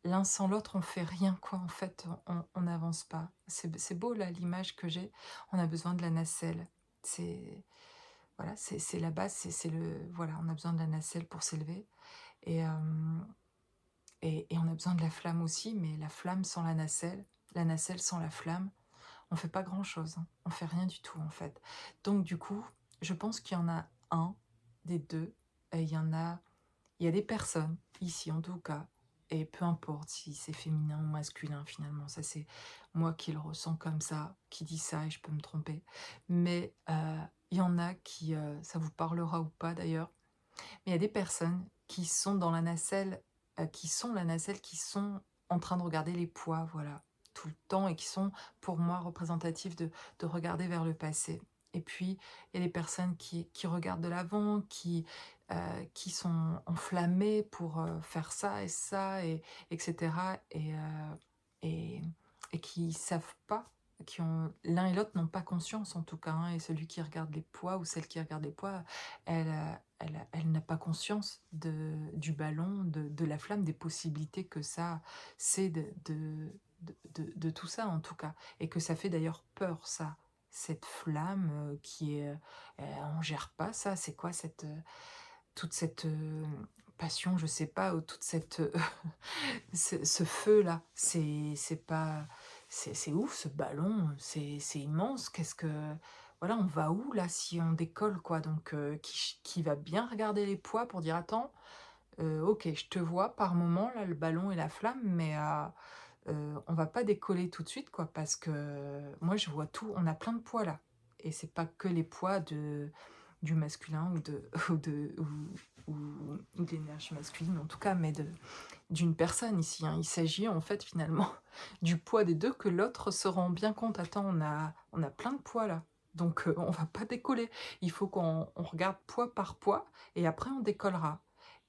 l'un sans l'autre, on fait rien, quoi. En fait, on n'avance pas. C'est beau, là, l'image que j'ai. On a besoin de la nacelle. C'est voilà, c'est la base, c'est le voilà, on a besoin de la nacelle pour s'élever, et on a besoin de la flamme aussi, mais la flamme sans la nacelle sans la flamme, on fait pas grand-chose, hein. On fait rien du tout, en fait. Donc du coup, je pense qu'il y en a un des 2, et il y a des personnes, ici en tout cas, et peu importe si c'est féminin ou masculin finalement, ça c'est moi qui le ressens comme ça, qui dit ça, et je peux me tromper. Mais il y en a qui, ça vous parlera ou pas d'ailleurs, mais il y a des personnes qui sont dans la nacelle, qui sont la nacelle, qui sont en train de regarder les poids, voilà, tout le temps, et qui sont, pour moi, représentatifs de regarder vers le passé. Et puis, il y a des personnes qui regardent de l'avant, qui sont enflammées pour faire ça et ça, et, etc. Et, et qui savent pas, qui ont l'un et l'autre n'ont pas conscience en tout cas, hein, et celui qui regarde les poids ou celle qui regarde les poids, elle n'a pas conscience du ballon, de la flamme, des possibilités que ça, c'est de tout ça en tout cas. Et que ça fait d'ailleurs peur, ça. Cette flamme qui est... on gère pas ça, c'est quoi toute cette passion, je sais pas, ou toute cette... ce feu-là, c'est pas... C'est ouf ce ballon, c'est immense, qu'est-ce que... Voilà, on va où là si on décolle, quoi? Donc qui va bien regarder les poids pour dire: «Attends, OK, je te vois par moment là, le ballon et la flamme, mais on va pas décoller tout de suite, quoi, parce que moi je vois tout, on a plein de poids là». Et c'est pas que les poids du masculin ou de ou de l'énergie masculine en tout cas, mais d'une personne ici, hein. Il s'agit en fait finalement du poids des 2, que l'autre se rend bien compte: «Attends, on a plein de poids là, donc on va pas décoller. Il faut qu'on regarde poids par poids, et après on décollera».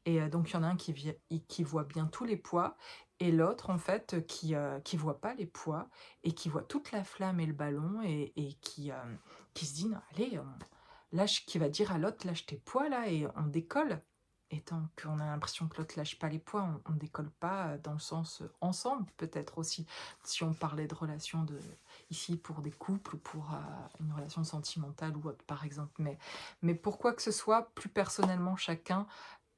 Et donc il y en a un qui voit bien tous les poids, et l'autre en fait, qui voit pas les poids, et qui voit toute la flamme et le ballon, et qui se dit: «Non, allez, qui va dire à l'autre: «Lâche tes poids là et on décolle». Et tant qu'on a l'impression que l'autre lâche pas les poids, on décolle pas, dans le sens, ensemble peut-être aussi. Si on parlait de relations ici pour des couples ou pour, une relation sentimentale ou autre par exemple. Mais pour quoi que ce soit, plus personnellement, chacun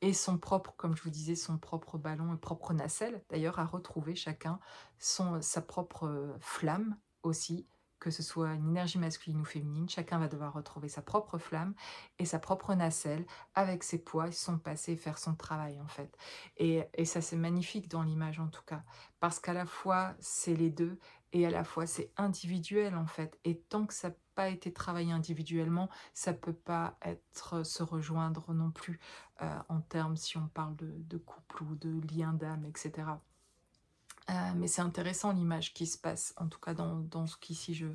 ait son propre, comme je vous disais, son propre ballon et propre nacelle, d'ailleurs à retrouver chacun sa propre, flamme aussi, que ce soit une énergie masculine ou féminine, chacun va devoir retrouver sa propre flamme et sa propre nacelle avec ses poids et son passé, et faire son travail en fait. Et ça c'est magnifique dans l'image en tout cas, parce qu'à la fois c'est les 2, et à la fois c'est individuel en fait, et tant que ça n'a pas été travaillé individuellement, ça peut pas être se rejoindre non plus, en termes si on parle de couple ou de lien d'âme, etc. Mais c'est intéressant l'image qui se passe, en tout cas dans ce qu'ici je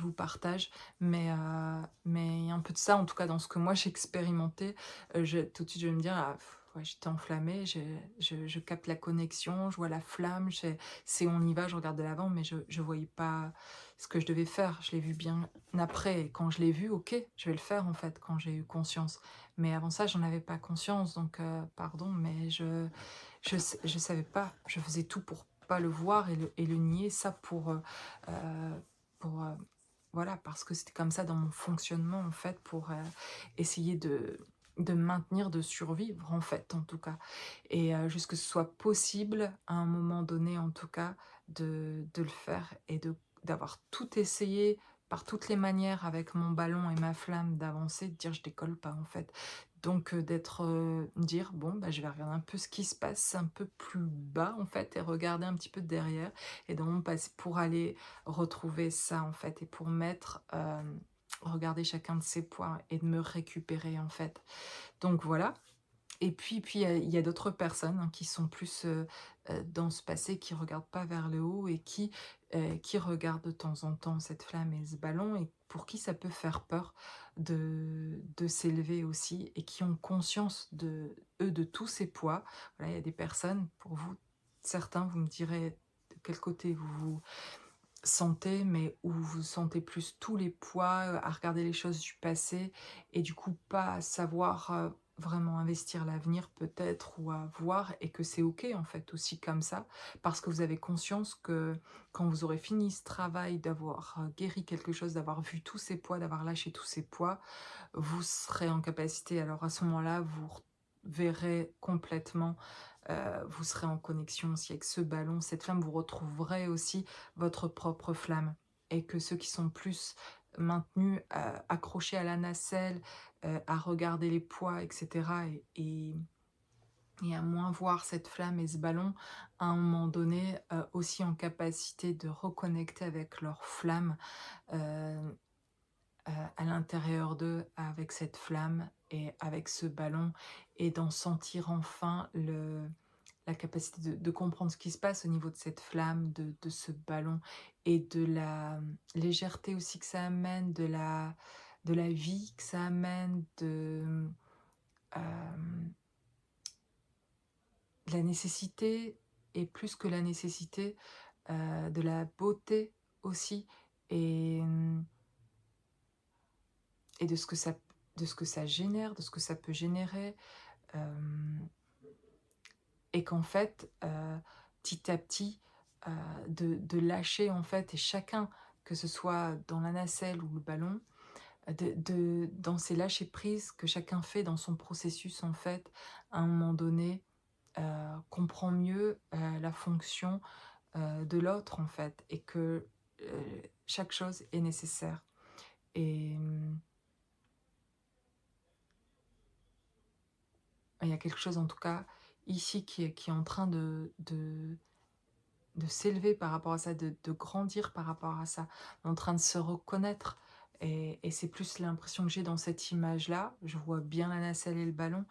vous partage. Mais il y a un peu de ça, en tout cas dans ce que moi j'ai expérimenté. Tout de suite je vais me dire: «Ah pff, ouais, j'étais enflammée, je capte la connexion, je vois la flamme, c'est on y va, je regarde de l'avant», mais je voyais pas ce que je devais faire. Je l'ai vu bien après, et quand je l'ai vu, OK, je vais le faire en fait, quand j'ai eu conscience. Mais avant ça, j'en avais pas conscience, donc pardon, mais je savais pas. Je faisais tout pour pas le voir et le nier, ça pour, voilà, parce que c'était comme ça dans mon fonctionnement, en fait, pour, essayer de maintenir, de survivre, en fait, en tout cas. Et juste que ce soit possible, à un moment donné, en tout cas, de le faire, et d'avoir tout essayé par toutes les manières avec mon ballon et ma flamme, d'avancer, de dire: «Je décolle pas», en fait. Donc dire: «Bon, bah, je vais regarder un peu ce qui se passe un peu plus bas, en fait, et regarder un petit peu derrière, et dans mon passé», pour aller retrouver ça, en fait, et pour regarder chacun de ses points et de me récupérer, en fait. Donc voilà. Et puis il y a d'autres personnes, hein, qui sont plus, dans ce passé, qui regardent pas vers le haut, et qui qui regarde de temps en temps cette flamme et ce ballon et pour qui ça peut faire peur de s'élever aussi et qui ont conscience de eux, de tous ces poids. Voilà, il y a des personnes, pour vous, certains, vous me direz de quel côté vous vous sentez, mais où vous sentez plus tous les poids, à regarder les choses du passé et du coup pas à savoir, vraiment investir l'avenir peut-être ou à voir et que c'est OK en fait aussi comme ça. Parce que vous avez conscience que quand vous aurez fini ce travail, d'avoir, guéri quelque chose, d'avoir vu tous ces poids, d'avoir lâché tous ces poids, vous serez en capacité alors à ce moment-là, vous verrez complètement, vous serez en connexion aussi avec ce ballon, cette flamme, vous retrouverez aussi votre propre flamme et que ceux qui sont plus maintenus, accrochés à la nacelle, à regarder les poids et cetera et à moins voir cette flamme et ce ballon, à un moment donné, aussi en capacité de reconnecter avec leur flamme, heu à l'intérieur d'eux avec cette flamme et avec ce ballon et d'en sentir enfin la capacité de comprendre ce qui se passe au niveau de cette flamme, de ce ballon et de la légèreté aussi que ça amène, de la vie que ça amène, de la nécessité et plus que la nécessité, de la beauté aussi et et de ce que ça génère, de ce que ça peut générer, hem et qu'en fait, petit à petit, de lâcher en fait et chacun, que ce soit dans la nacelle ou le ballon, de dans ces lâcher prise que chacun fait dans son processus en fait, à un moment donné, comprend mieux, la fonction, de l'autre en fait et que, chaque chose est nécessaire et il y a quelque chose en tout cas ici qui est en train de s'élever par rapport à ça, de grandir par rapport à ça, en train de se reconnaître et c'est plus l'impression que j'ai dans cette image-là. Je vois bien la nacelle et le ballon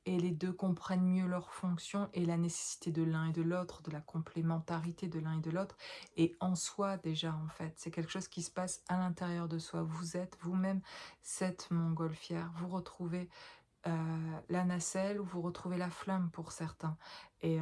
et les 2 comprennent mieux leur fonction et la nécessité de l'un et de l'autre, de la complémentarité de l'un et de l'autre et en soi déjà, en fait. C'est quelque chose qui se passe à l'intérieur de soi. Vous êtes vous-même cette montgolfière. Vous retrouvez la nacelle où vous retrouvez la flamme pour certains et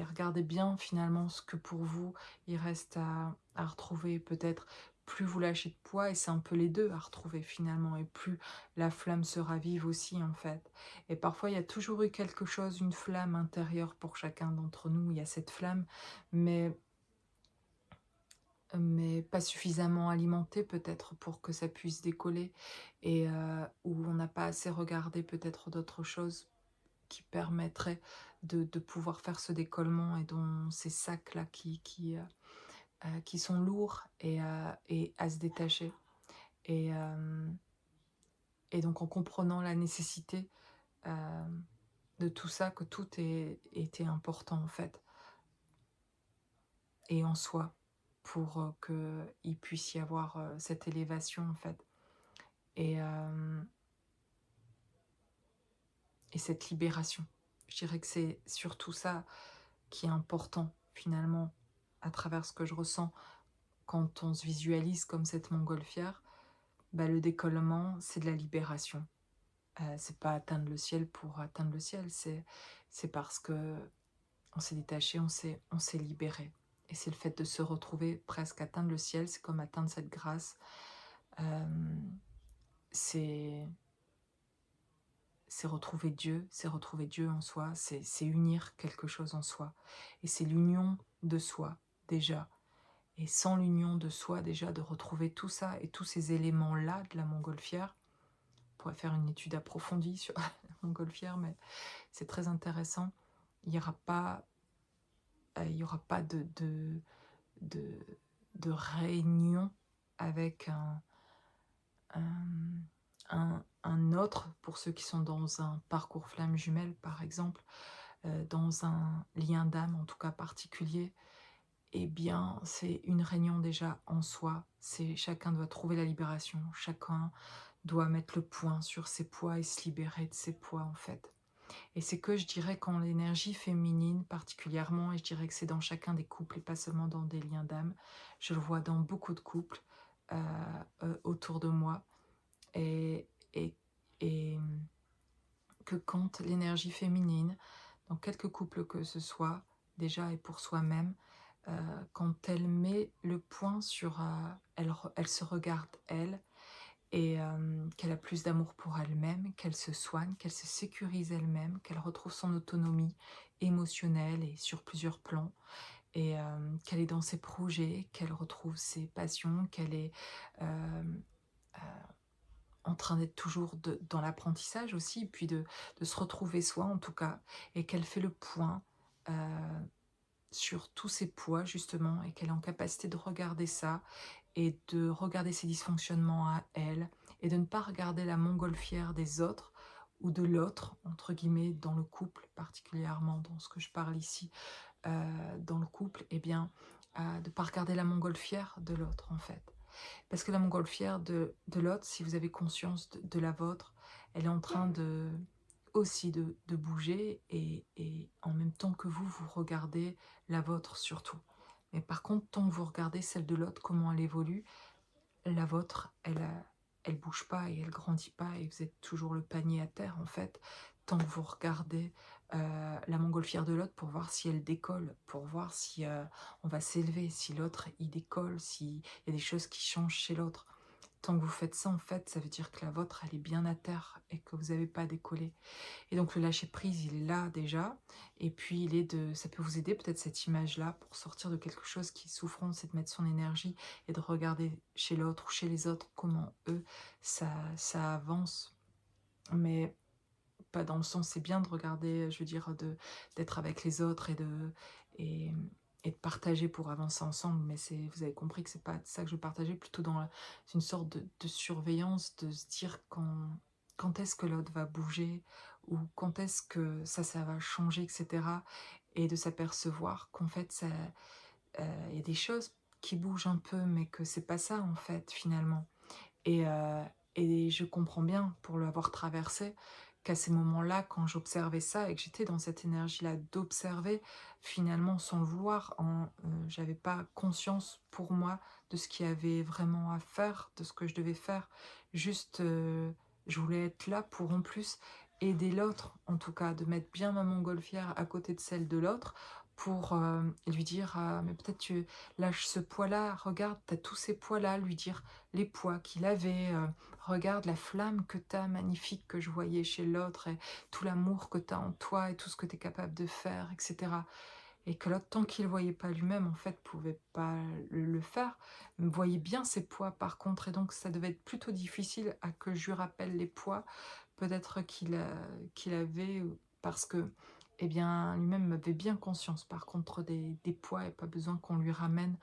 regardez bien finalement ce que pour vous il reste à retrouver peut-être plus vous lâchez de poids et c'est un peu les 2 à retrouver finalement et plus la flamme se ravive aussi en fait et parfois il y a toujours eu quelque chose, une flamme intérieure pour chacun d'entre nous, il y a cette flamme mais pas suffisamment alimenté peut-être pour que ça puisse décoller et où on n'a pas assez regardé peut-être d'autres choses qui permettraient de pouvoir faire ce décollement et dont ces sacs-là qui sont lourds et à se détacher et et donc en comprenant la nécessité, de tout ça, que tout était important en fait et en soi pour, qu'il puisse y avoir, cette élévation en fait. Et et cette libération. Je dirais que c'est surtout ça qui est important, finalement, à travers ce que je ressens quand on se visualise comme cette montgolfière. Bah, le décollement, c'est de la libération. C'est pas atteindre le ciel pour atteindre le ciel, c'est parce que on s'est détaché, on s'est libéré et c'est le fait de se retrouver presque atteindre le ciel, c'est comme atteindre cette grâce. Hem, c'est c'est retrouver Dieu en soi, c'est unir quelque chose en soi et c'est l'union de soi, déjà et sans l'union de soi, déjà, de retrouver tout ça et tous ces éléments-là de la montgolfière. On pourrait faire une étude approfondie sur la montgolfière, mais c'est très intéressant. Il y aura pas, il y aura pas de de réunion avec un un autre, pour ceux qui sont dans un parcours flamme jumelle, par exemple, dans un lien d'âme, en tout cas particulier, eh bien, c'est une réunion déjà en soi. C'est chacun doit trouver la libération, chacun doit mettre le point sur ses poids et se libérer de ses poids, en fait. Et c'est que je dirais quand l'énergie féminine particulièrement, et je dirais que c'est dans chacun des couples et pas seulement dans des liens d'âme, je le vois dans beaucoup de couples autour de moi, et, et, et que quand l'énergie féminine, dans quelques couples que ce soit, déjà et pour soi-même, quand elle met le point sur, elle se regarde elle, et qu'elle a plus d'amour pour elle-même, qu'elle se soigne, qu'elle se sécurise elle-même, qu'elle retrouve son autonomie émotionnelle et sur plusieurs plans, et qu'elle est dans ses projets, qu'elle retrouve ses passions, qu'elle est hem, heu, en train d'être toujours dans l'apprentissage aussi, puis de se retrouver soi en tout cas, et qu'elle fait le point, heu, sur tous ses poids justement, et qu'elle est en capacité de regarder ça et de regarder ses dysfonctionnements à elle, et de ne pas regarder la montgolfière des autres ou de «l'autre» entre guillemets dans le couple, particulièrement dans ce que je parle ici, dans le couple, et bien, de ne pas regarder la montgolfière de l'autre en fait. Parce que la montgolfière de l'autre, si vous avez conscience de la vôtre, elle est en train aussi de bouger, et en même temps que vous regardez la vôtre surtout. Mais par contre, tant que vous regardez celle de l'autre, comment elle évolue, la vôtre, elle bouge pas et elle grandit pas, et vous êtes toujours le panier à terre en fait, tant que vous regardez, la montgolfière de l'autre pour voir si elle décolle, pour voir si, on va s'élever, si l'autre il décolle, s'il y a des choses qui changent chez l'autre. Tant que vous faites ça en fait, ça veut dire que la vôtre elle est bien à terre et que vous avez pas décollé. Et donc le lâcher prise, il est là déjà. Et puis ça peut vous aider peut-être cette image-là pour sortir de quelque chose qui est souffrant, c'est de mettre son énergie et de regarder chez l'autre ou chez les autres comment eux ça avance. Mais pas dans le sens, c'est bien de regarder, je veux dire, d'être avec les autres et, et de partager pour avancer ensemble. Mais vous avez compris que c'est pas ça que je partageais, plutôt dans une sorte de surveillance, de se dire quand est-ce que l'autre va bouger, ou quand est-ce que ça va changer, etc. Et de s'apercevoir qu'en fait, il y a des choses qui bougent un peu, mais que c'est pas ça en fait finalement. Et, heu et je comprends bien, pour l'avoir traversé, qu'à ces moments-là, quand j'observais ça et que j'étais dans cette énergie-là d'observer, finalement, sans le vouloir, j'avais pas conscience pour moi de ce qu'il y avait vraiment à faire, de ce que je devais faire. Juste, je voulais être là pour, en plus, aider l'autre, en tout cas, de mettre bien ma montgolfière à côté de celle de l'autre pour, lui dire: «Ah, mais peut-être tu lâches ce poids-là, regarde, tu as tous ces poids-là», lui dire les poids qu'il avait, regarde la flamme que tu as magnifique que je voyais chez l'autre, et tout l'amour que tu as en toi et tout ce que tu es capable de faire, et cetera. Et que l'autre, tant qu'il ne voyait pas lui-même, en fait, pouvait pas le faire, voyait bien ses poids par contre, et donc ça devait être plutôt difficile à que je lui rappelle les poids, peut-être qu'il avait, parce que, eh bien, lui-même avait bien conscience par contre des poids, et pas besoin qu'on lui ramène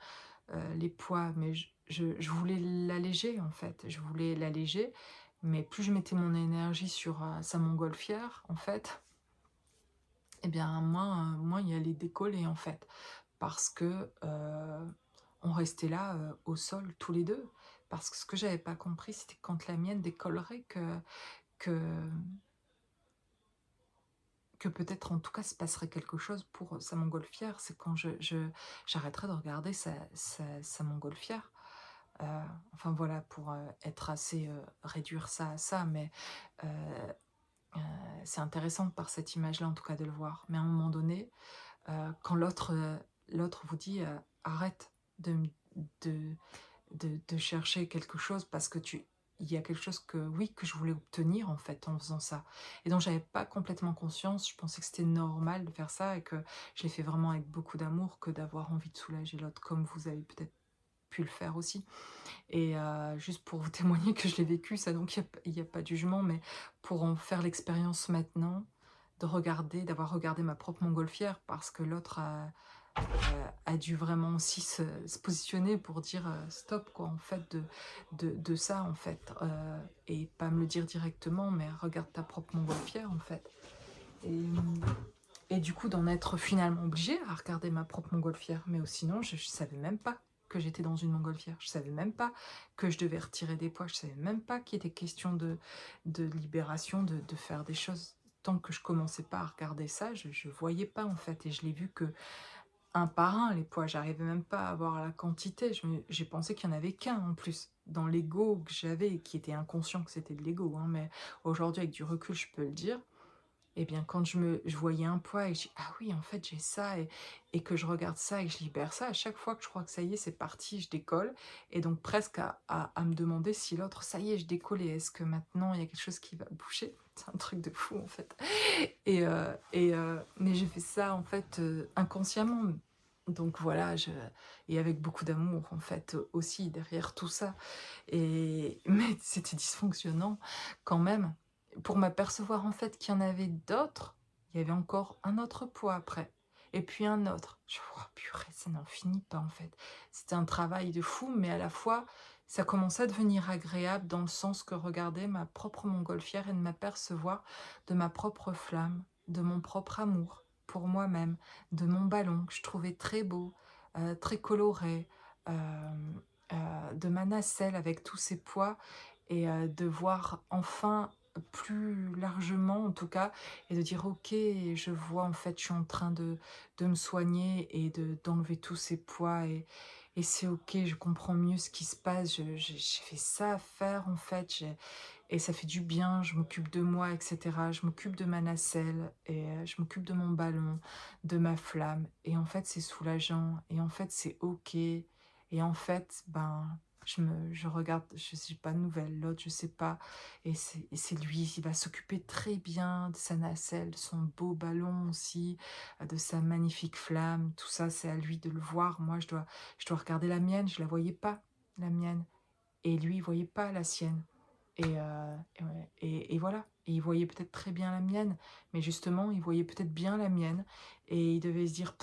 les poids, mais je voulais l'alléger en fait, je voulais l'alléger, mais plus je mettais mon énergie sur, sa montgolfière en fait, et bien moins il allait décoller en fait. Parce que, on restait là, au sol tous les 2. Parce que ce que j'avais pas compris, c'était quand la mienne décollerait que que peut-être en tout cas se passerait quelque chose pour sa montgolfière. C'est quand j'arrêterais de regarder sa montgolfière. Heu, enfin voilà, pour, être assez, réduire ça à ça, mais heu heu, c'est intéressant par cette image-là, en tout cas, de le voir. Mais à un moment donné, quand l'autre vous dit, «Arrête de m de chercher quelque chose parce que tu il y a quelque chose que oui, que je voulais obtenir, en fait, en faisant ça», et donc j'avais pas complètement conscience. Je pensais que c'était normal de faire ça et que je l'ai fait vraiment avec beaucoup d'amour, que d'avoir envie de soulager l'autre, comme vous avez peut-être pu le faire aussi. Et juste pour vous témoigner que je l'ai vécu ça, donc il y a pas de jugement, mais pour en faire l'expérience maintenant, d'avoir regardé ma propre montgolfière, parce que l'autre a dû vraiment aussi se positionner pour dire, «Stop» quoi, en fait, de ça, en fait, et pas me le dire directement, mais «Regarde ta propre montgolfière», en fait, et et du coup, d'en être finalement obligée à regarder ma propre montgolfière. Mais sinon, je savais même pas que j'étais dans une montgolfière. Je savais même pas que je devais retirer des poids. Je savais même pas qu'il était question de libération, de faire des choses tant que je commençais pas à regarder ça, je voyais pas, en fait, et je l'ai vu que un par un, les pois. J'arrivais même pas à voir la quantité. J'ai pensé qu'il y en avait qu'un en plus. Dans l'ego que j'avais, qui était inconscient que c'était de l'ego, hein, mais aujourd'hui, avec du recul, je peux le dire. Eh bien, quand je voyais un poids et je dis: «Ah oui, en fait, j'ai ça», et que je regarde ça et que je libère ça, à chaque fois que je crois que ça y est, c'est parti, je décolle, et donc presque à me demander si l'autre: «Ça y est, je décolle et est-ce que maintenant il y a quelque chose qui va bouger?» C'est un truc de fou, en fait, mais j'ai fait ça, en fait, inconsciemment, donc voilà, et avec beaucoup d'amour, en fait, aussi derrière tout ça, mais c'était dysfonctionnant quand même. Pour m'apercevoir en fait qu'il y en avait d'autres, il y avait encore un autre poids après, et puis un autre. Je vois, «Oh purée, ça n'en finit pas en fait». C'était un travail de fou, mais à la fois, ça commençait à devenir agréable dans le sens que regarder ma propre montgolfière et de m'apercevoir de ma propre flamme, de mon propre amour pour moi-même, de mon ballon que je trouvais très beau, très coloré, de ma nacelle avec tous ses poids, de voir enfin plus largement en tout cas, et de dire: «OK, je vois en fait, je suis en train de me soigner et d'enlever tous ces poids, et c'est OK, je comprends mieux ce qui se passe, j'ai fait ça à faire en fait, et ça fait du bien, je m'occupe de moi et cetera. Je m'occupe de ma nacelle je m'occupe de mon ballon, de ma flamme, et en fait, c'est soulageant et en fait, c'est OK, et en fait, ben, je regarde, je sais pas de nouvelles, l'autre, je sais pas, et c'est lui, il va s'occuper très bien de sa nacelle, de son beau ballon aussi, de sa magnifique flamme. Tout ça, c'est à lui de le voir. Moi, je dois regarder la mienne, je la voyais pas, la mienne, et lui, il voyait pas la sienne. Et ouais, et voilà, et il voyait peut-être très bien la mienne, mais justement, il voyait peut-être bien la mienne, et il devait se dire: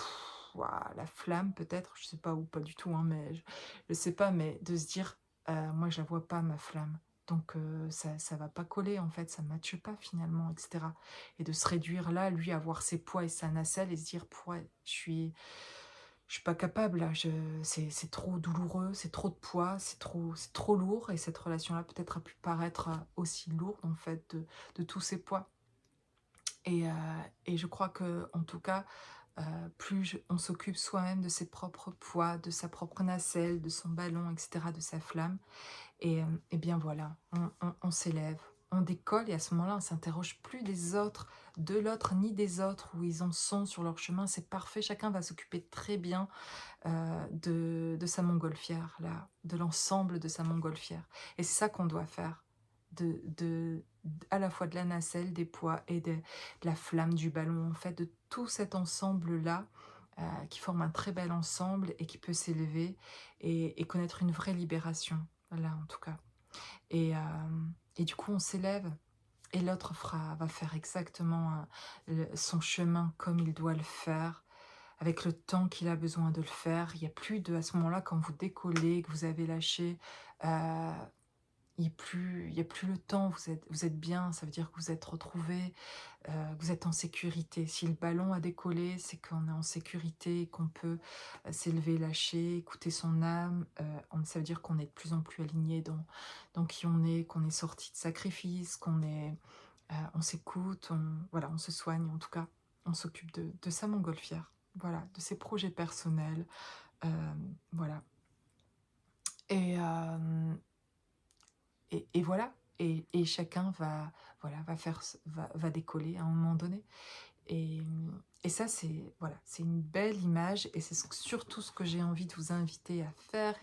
«Waouh, la flamme peut-être», je sais pas, ou pas du tout, hein, mais je sais pas, mais de se dire: «Moi je la vois pas ma flamme, donc ça va pas coller en fait, ça matche pas finalement» et cetera, et de se réduire là, lui, à voir ses poids et sa nacelle et se dire: «Ouais, je suis pas capable là, je c'est trop douloureux, c'est trop de poids, c'est trop lourd», et cette relation-là peut-être a pu paraître, aussi lourde en fait de tous ces poids, et heu et je crois que en tout cas, plus on s'occupe soi-même de ses propres poids, de sa propre nacelle, de son ballon et cetera, de sa flamme, et bien voilà, on s'élève, on décolle, et à ce moment-là, on s'interroge plus des autres, de l'autre ni des autres, où ils en sont sur leur chemin, c'est parfait, chacun va s'occuper très bien de sa montgolfière, là, de l'ensemble de sa montgolfière, et c'est ça qu'on doit faire, à la fois de la nacelle, des poids et de la flamme du ballon, en fait, de tout cet ensemble-là, qui forme un très bel ensemble et qui peut s'élever et connaître une vraie libération, là, en tout cas, et du coup, on s'élève, et l'autre va faire exactement, son chemin comme il doit le faire, avec le temps qu'il a besoin de le faire. Il y a plus de à ce moment-là, quand vous décollez, que vous avez lâché, heu, il y a plus le temps, vous êtes bien, ça veut dire que vous êtes retrouvés, que vous êtes en sécurité. Si le ballon a décollé, c'est qu'on est en sécurité, qu'on peut, s'élever, lâcher, écouter son âme, ça veut dire qu'on est de plus en plus aligné dans qui on est, qu'on est sorti de sacrifice, on s'écoute, voilà, on se soigne en tout cas. On s'occupe de sa montgolfière, voilà, de ses projets personnels, voilà, et hem et voilà, et chacun va, voilà, va faire ce va décoller à un moment donné, et ça, c'est, voilà, c'est une belle image, et c'est surtout ce que j'ai envie de vous inviter à faire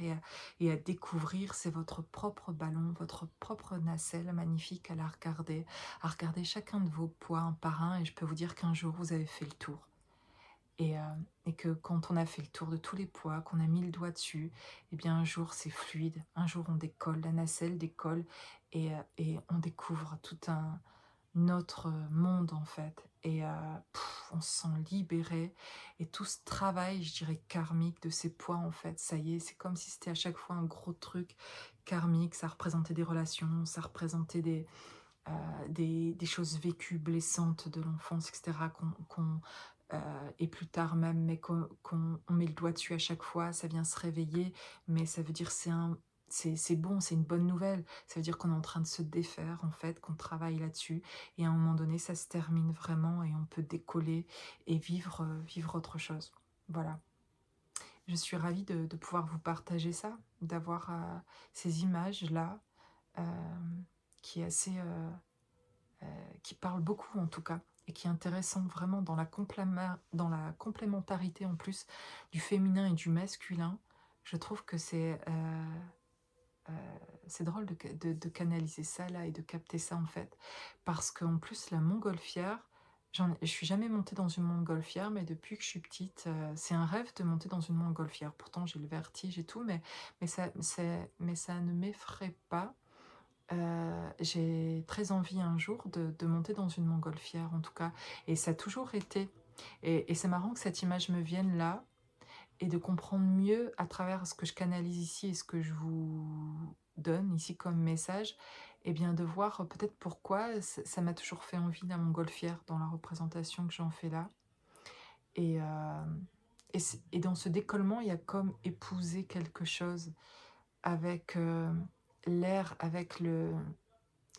et à découvrir, c'est votre propre ballon, votre propre nacelle magnifique, à regarder chacun de vos poids un par un, et je peux vous dire qu'un jour, vous avez fait le tour. Et que quand on a fait le tour de tous les poids, qu'on a mis le doigt dessus, eh bien un jour c'est fluide, un jour on décolle, la nacelle décolle, et on découvre tout un autre monde en fait, on se sent libéré, et tout ce travail, je dirais karmique, de ces poids en fait, ça y est, c'est comme si c'était à chaque fois un gros truc karmique, ça représentait des relations, ça représentait des choses vécues, blessantes de l'enfance, et cetera, et plus tard même, mais qu'on on met le doigt dessus à chaque fois, ça vient se réveiller, mais ça veut dire c'est c'est bon, c'est une bonne nouvelle. Ça veut dire qu'on est en train de se défaire, en fait, qu'on travaille là-dessus et à un moment donné, ça se termine vraiment et on peut décoller et vivre, vivre autre chose. Voilà. Je suis ravie de pouvoir vous partager ça, d'avoir, ces images-là, hem, qui est assez, qui parle beaucoup en tout cas et qui est intéressant vraiment dans la complémentarité en plus du féminin et du masculin. Je trouve que heu, c'est drôle de canaliser ça là et de capter ça en fait. Parce qu'en plus la montgolfière, je suis jamais montée dans une montgolfière, mais depuis que je suis petite, c'est un rêve de monter dans une montgolfière. Pourtant j'ai le vertige et tout, mais ça ne m'effraie pas. J'ai très envie un jour de monter dans une montgolfière en tout cas et ça a toujours été et c'est marrant que cette image me vienne là et de comprendre mieux à travers ce que je canalise ici et ce que je vous donne ici comme message, et bien de voir peut-être pourquoi ça m'a toujours fait envie la montgolfière dans la représentation que j'en fais là et et dans ce décollement, il y a comme épouser quelque chose avec, l'air, avec le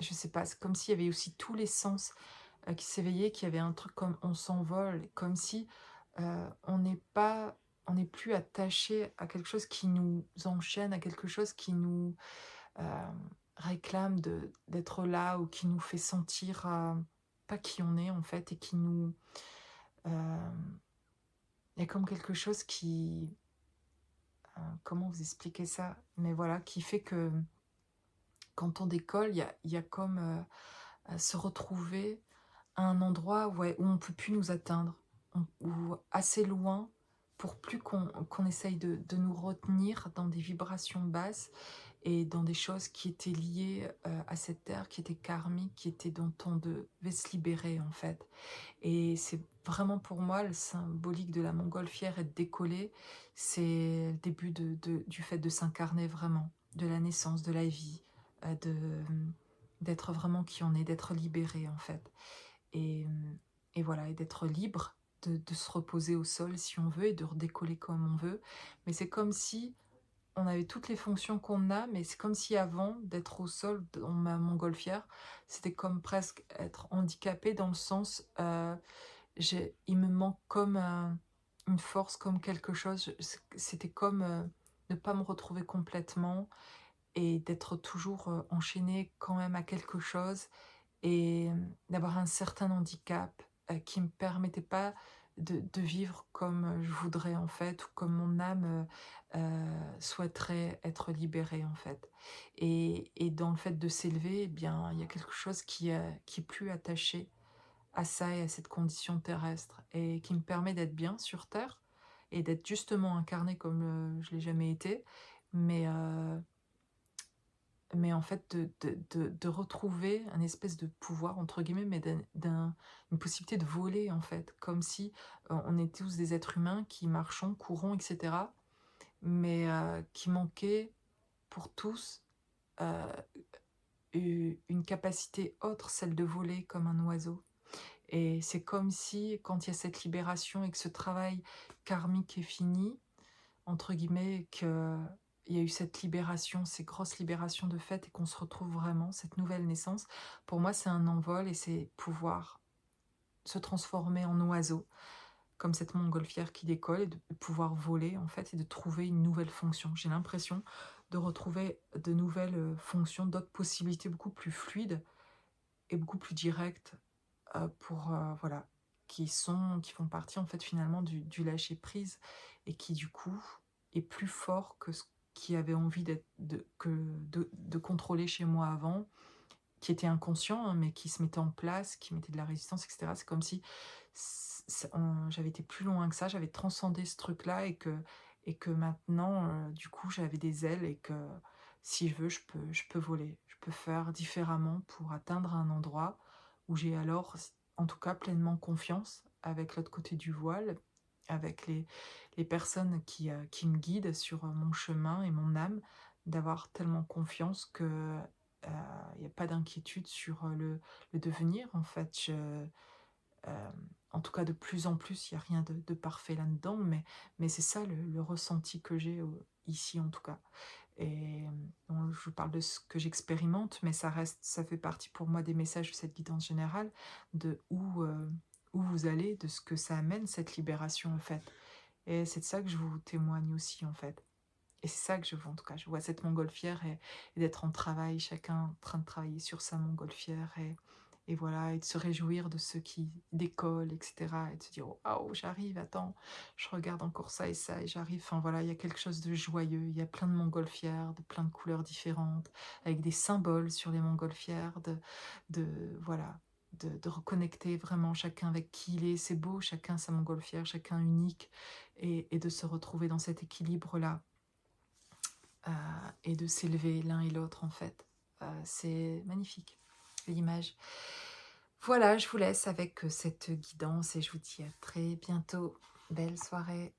je sais pas, c'est comme s'il y avait aussi tous les sens, qui s'éveillaient, qu'il y avait un truc comme on s'envole, comme si, on n'est plus attaché à quelque chose qui nous enchaîne, à quelque chose qui nous, réclame d'être là ou qui nous fait sentir, pas qui on est en fait et qui nous, hem, il y a comme quelque chose qui, comment vous expliquer ça? Mais voilà, qui fait que quand on décolle, il y a comme, se retrouver à un endroit, ouais, où on peut plus nous atteindre, ou assez loin pour plus qu'on essaye de nous retenir dans des vibrations basses et dans des choses qui étaient liées, à cette terre, qui étaient karmiques, qui étaient dont on devait se libérer, en fait. Et c'est vraiment pour moi le symbolique de la montgolfière et de décoller, c'est le début du fait de s'incarner vraiment, de la naissance, de la vie, d'être vraiment qui on est, d'être libéré, en fait. Et et voilà et d'être libre de se reposer au sol si on veut et de redécoller comme on veut. Mais c'est comme si on avait toutes les fonctions qu'on a, mais c'est comme si avant d'être au sol dans ma montgolfière, c'était comme presque être handicapé dans le sens, il me manque comme, une force, comme quelque chose. C'était comme, ne pas me retrouver complètement et d'être toujours, enchaînée quand même à quelque chose et d'avoir un certain handicap, qui me permettait pas de vivre comme, je voudrais en fait ou comme mon âme, souhaiterait être libérée en fait. Et dans le fait de s'élever, eh bien, il y a quelque chose qui est plus attaché à ça et à cette condition terrestre et qui me permet d'être bien sur terre et d'être justement incarnée comme, je l'ai jamais été. Mais, mais en fait, de retrouver un espèce de «pouvoir» entre guillemets, mais une possibilité de voler en fait. Comme si, on est tous des êtres humains qui marchons, courons et cetera, mais, qui manquait pour tous, heu, une capacité autre, celle de voler comme un oiseau. Et c'est comme si quand il y a cette libération et que ce travail karmique est fini, entre guillemets, qu'il y a eu cette libération, ces grosses libérations de fait et qu'on se retrouve vraiment, cette nouvelle naissance, pour moi, c'est un envol et c'est pouvoir se transformer en oiseau, comme cette montgolfière qui décolle et de pouvoir voler, en fait, et de trouver une nouvelle fonction. J'ai l'impression de retrouver de nouvelles, fonctions, d'autres possibilités beaucoup plus fluides et beaucoup plus directes, pour, voilà, qui font partie, en fait, finalement, du lâcher prise et qui, du coup, est plus fort que ce qui avait envie de contrôler chez moi avant, qui était inconscient, hein, mais qui se mettait en place, qui mettait de la résistance et cetera. C'est comme si j'avais été plus loin que ça, j'avais transcendé ce truc-là et que maintenant, du coup, j'avais des ailes et que si je veux, je peux voler. Je peux faire différemment pour atteindre un endroit où j'ai alors, en tout cas, pleinement confiance avec l'autre côté du voile, avec les personnes qui me guident sur, mon chemin et mon âme, d'avoir tellement confiance que, il y a pas d'inquiétude sur, le devenir en fait. En tout cas de plus en plus, il y a rien de parfait là-dedans, mais c'est ça le ressenti que j'ai, ici en tout cas et je vous parle de ce que j'expérimente, mais ça fait partie pour moi des messages de cette guidance générale, de où vous allez, de ce que ça amène cette libération en fait. Et c'est de ça que je vous témoigne aussi en fait. Et c'est ça que je vois en tout cas, je vois cette montgolfière et d'être en travail, chacun en train de travailler sur sa montgolfière et voilà, et de se réjouir de ceux qui décollent, etc. Et de se dire: «Waouh, j'arrive, attends, je regarde encore ça et j'arrive». Enfin voilà, il y a quelque chose de joyeux, il y a plein de montgolfières, de plein de couleurs différentes, avec des symboles sur les montgolfières, voilà, de reconnecter vraiment chacun avec qui il est. C'est beau, chacun sa montgolfière, chacun unique, et de se retrouver dans cet équilibre-là, heu et de s'élever l'un et l'autre en fait. C'est magnifique, l'image. Voilà, je vous laisse avec, cette guidance et je vous dis à très bientôt. Belle soirée.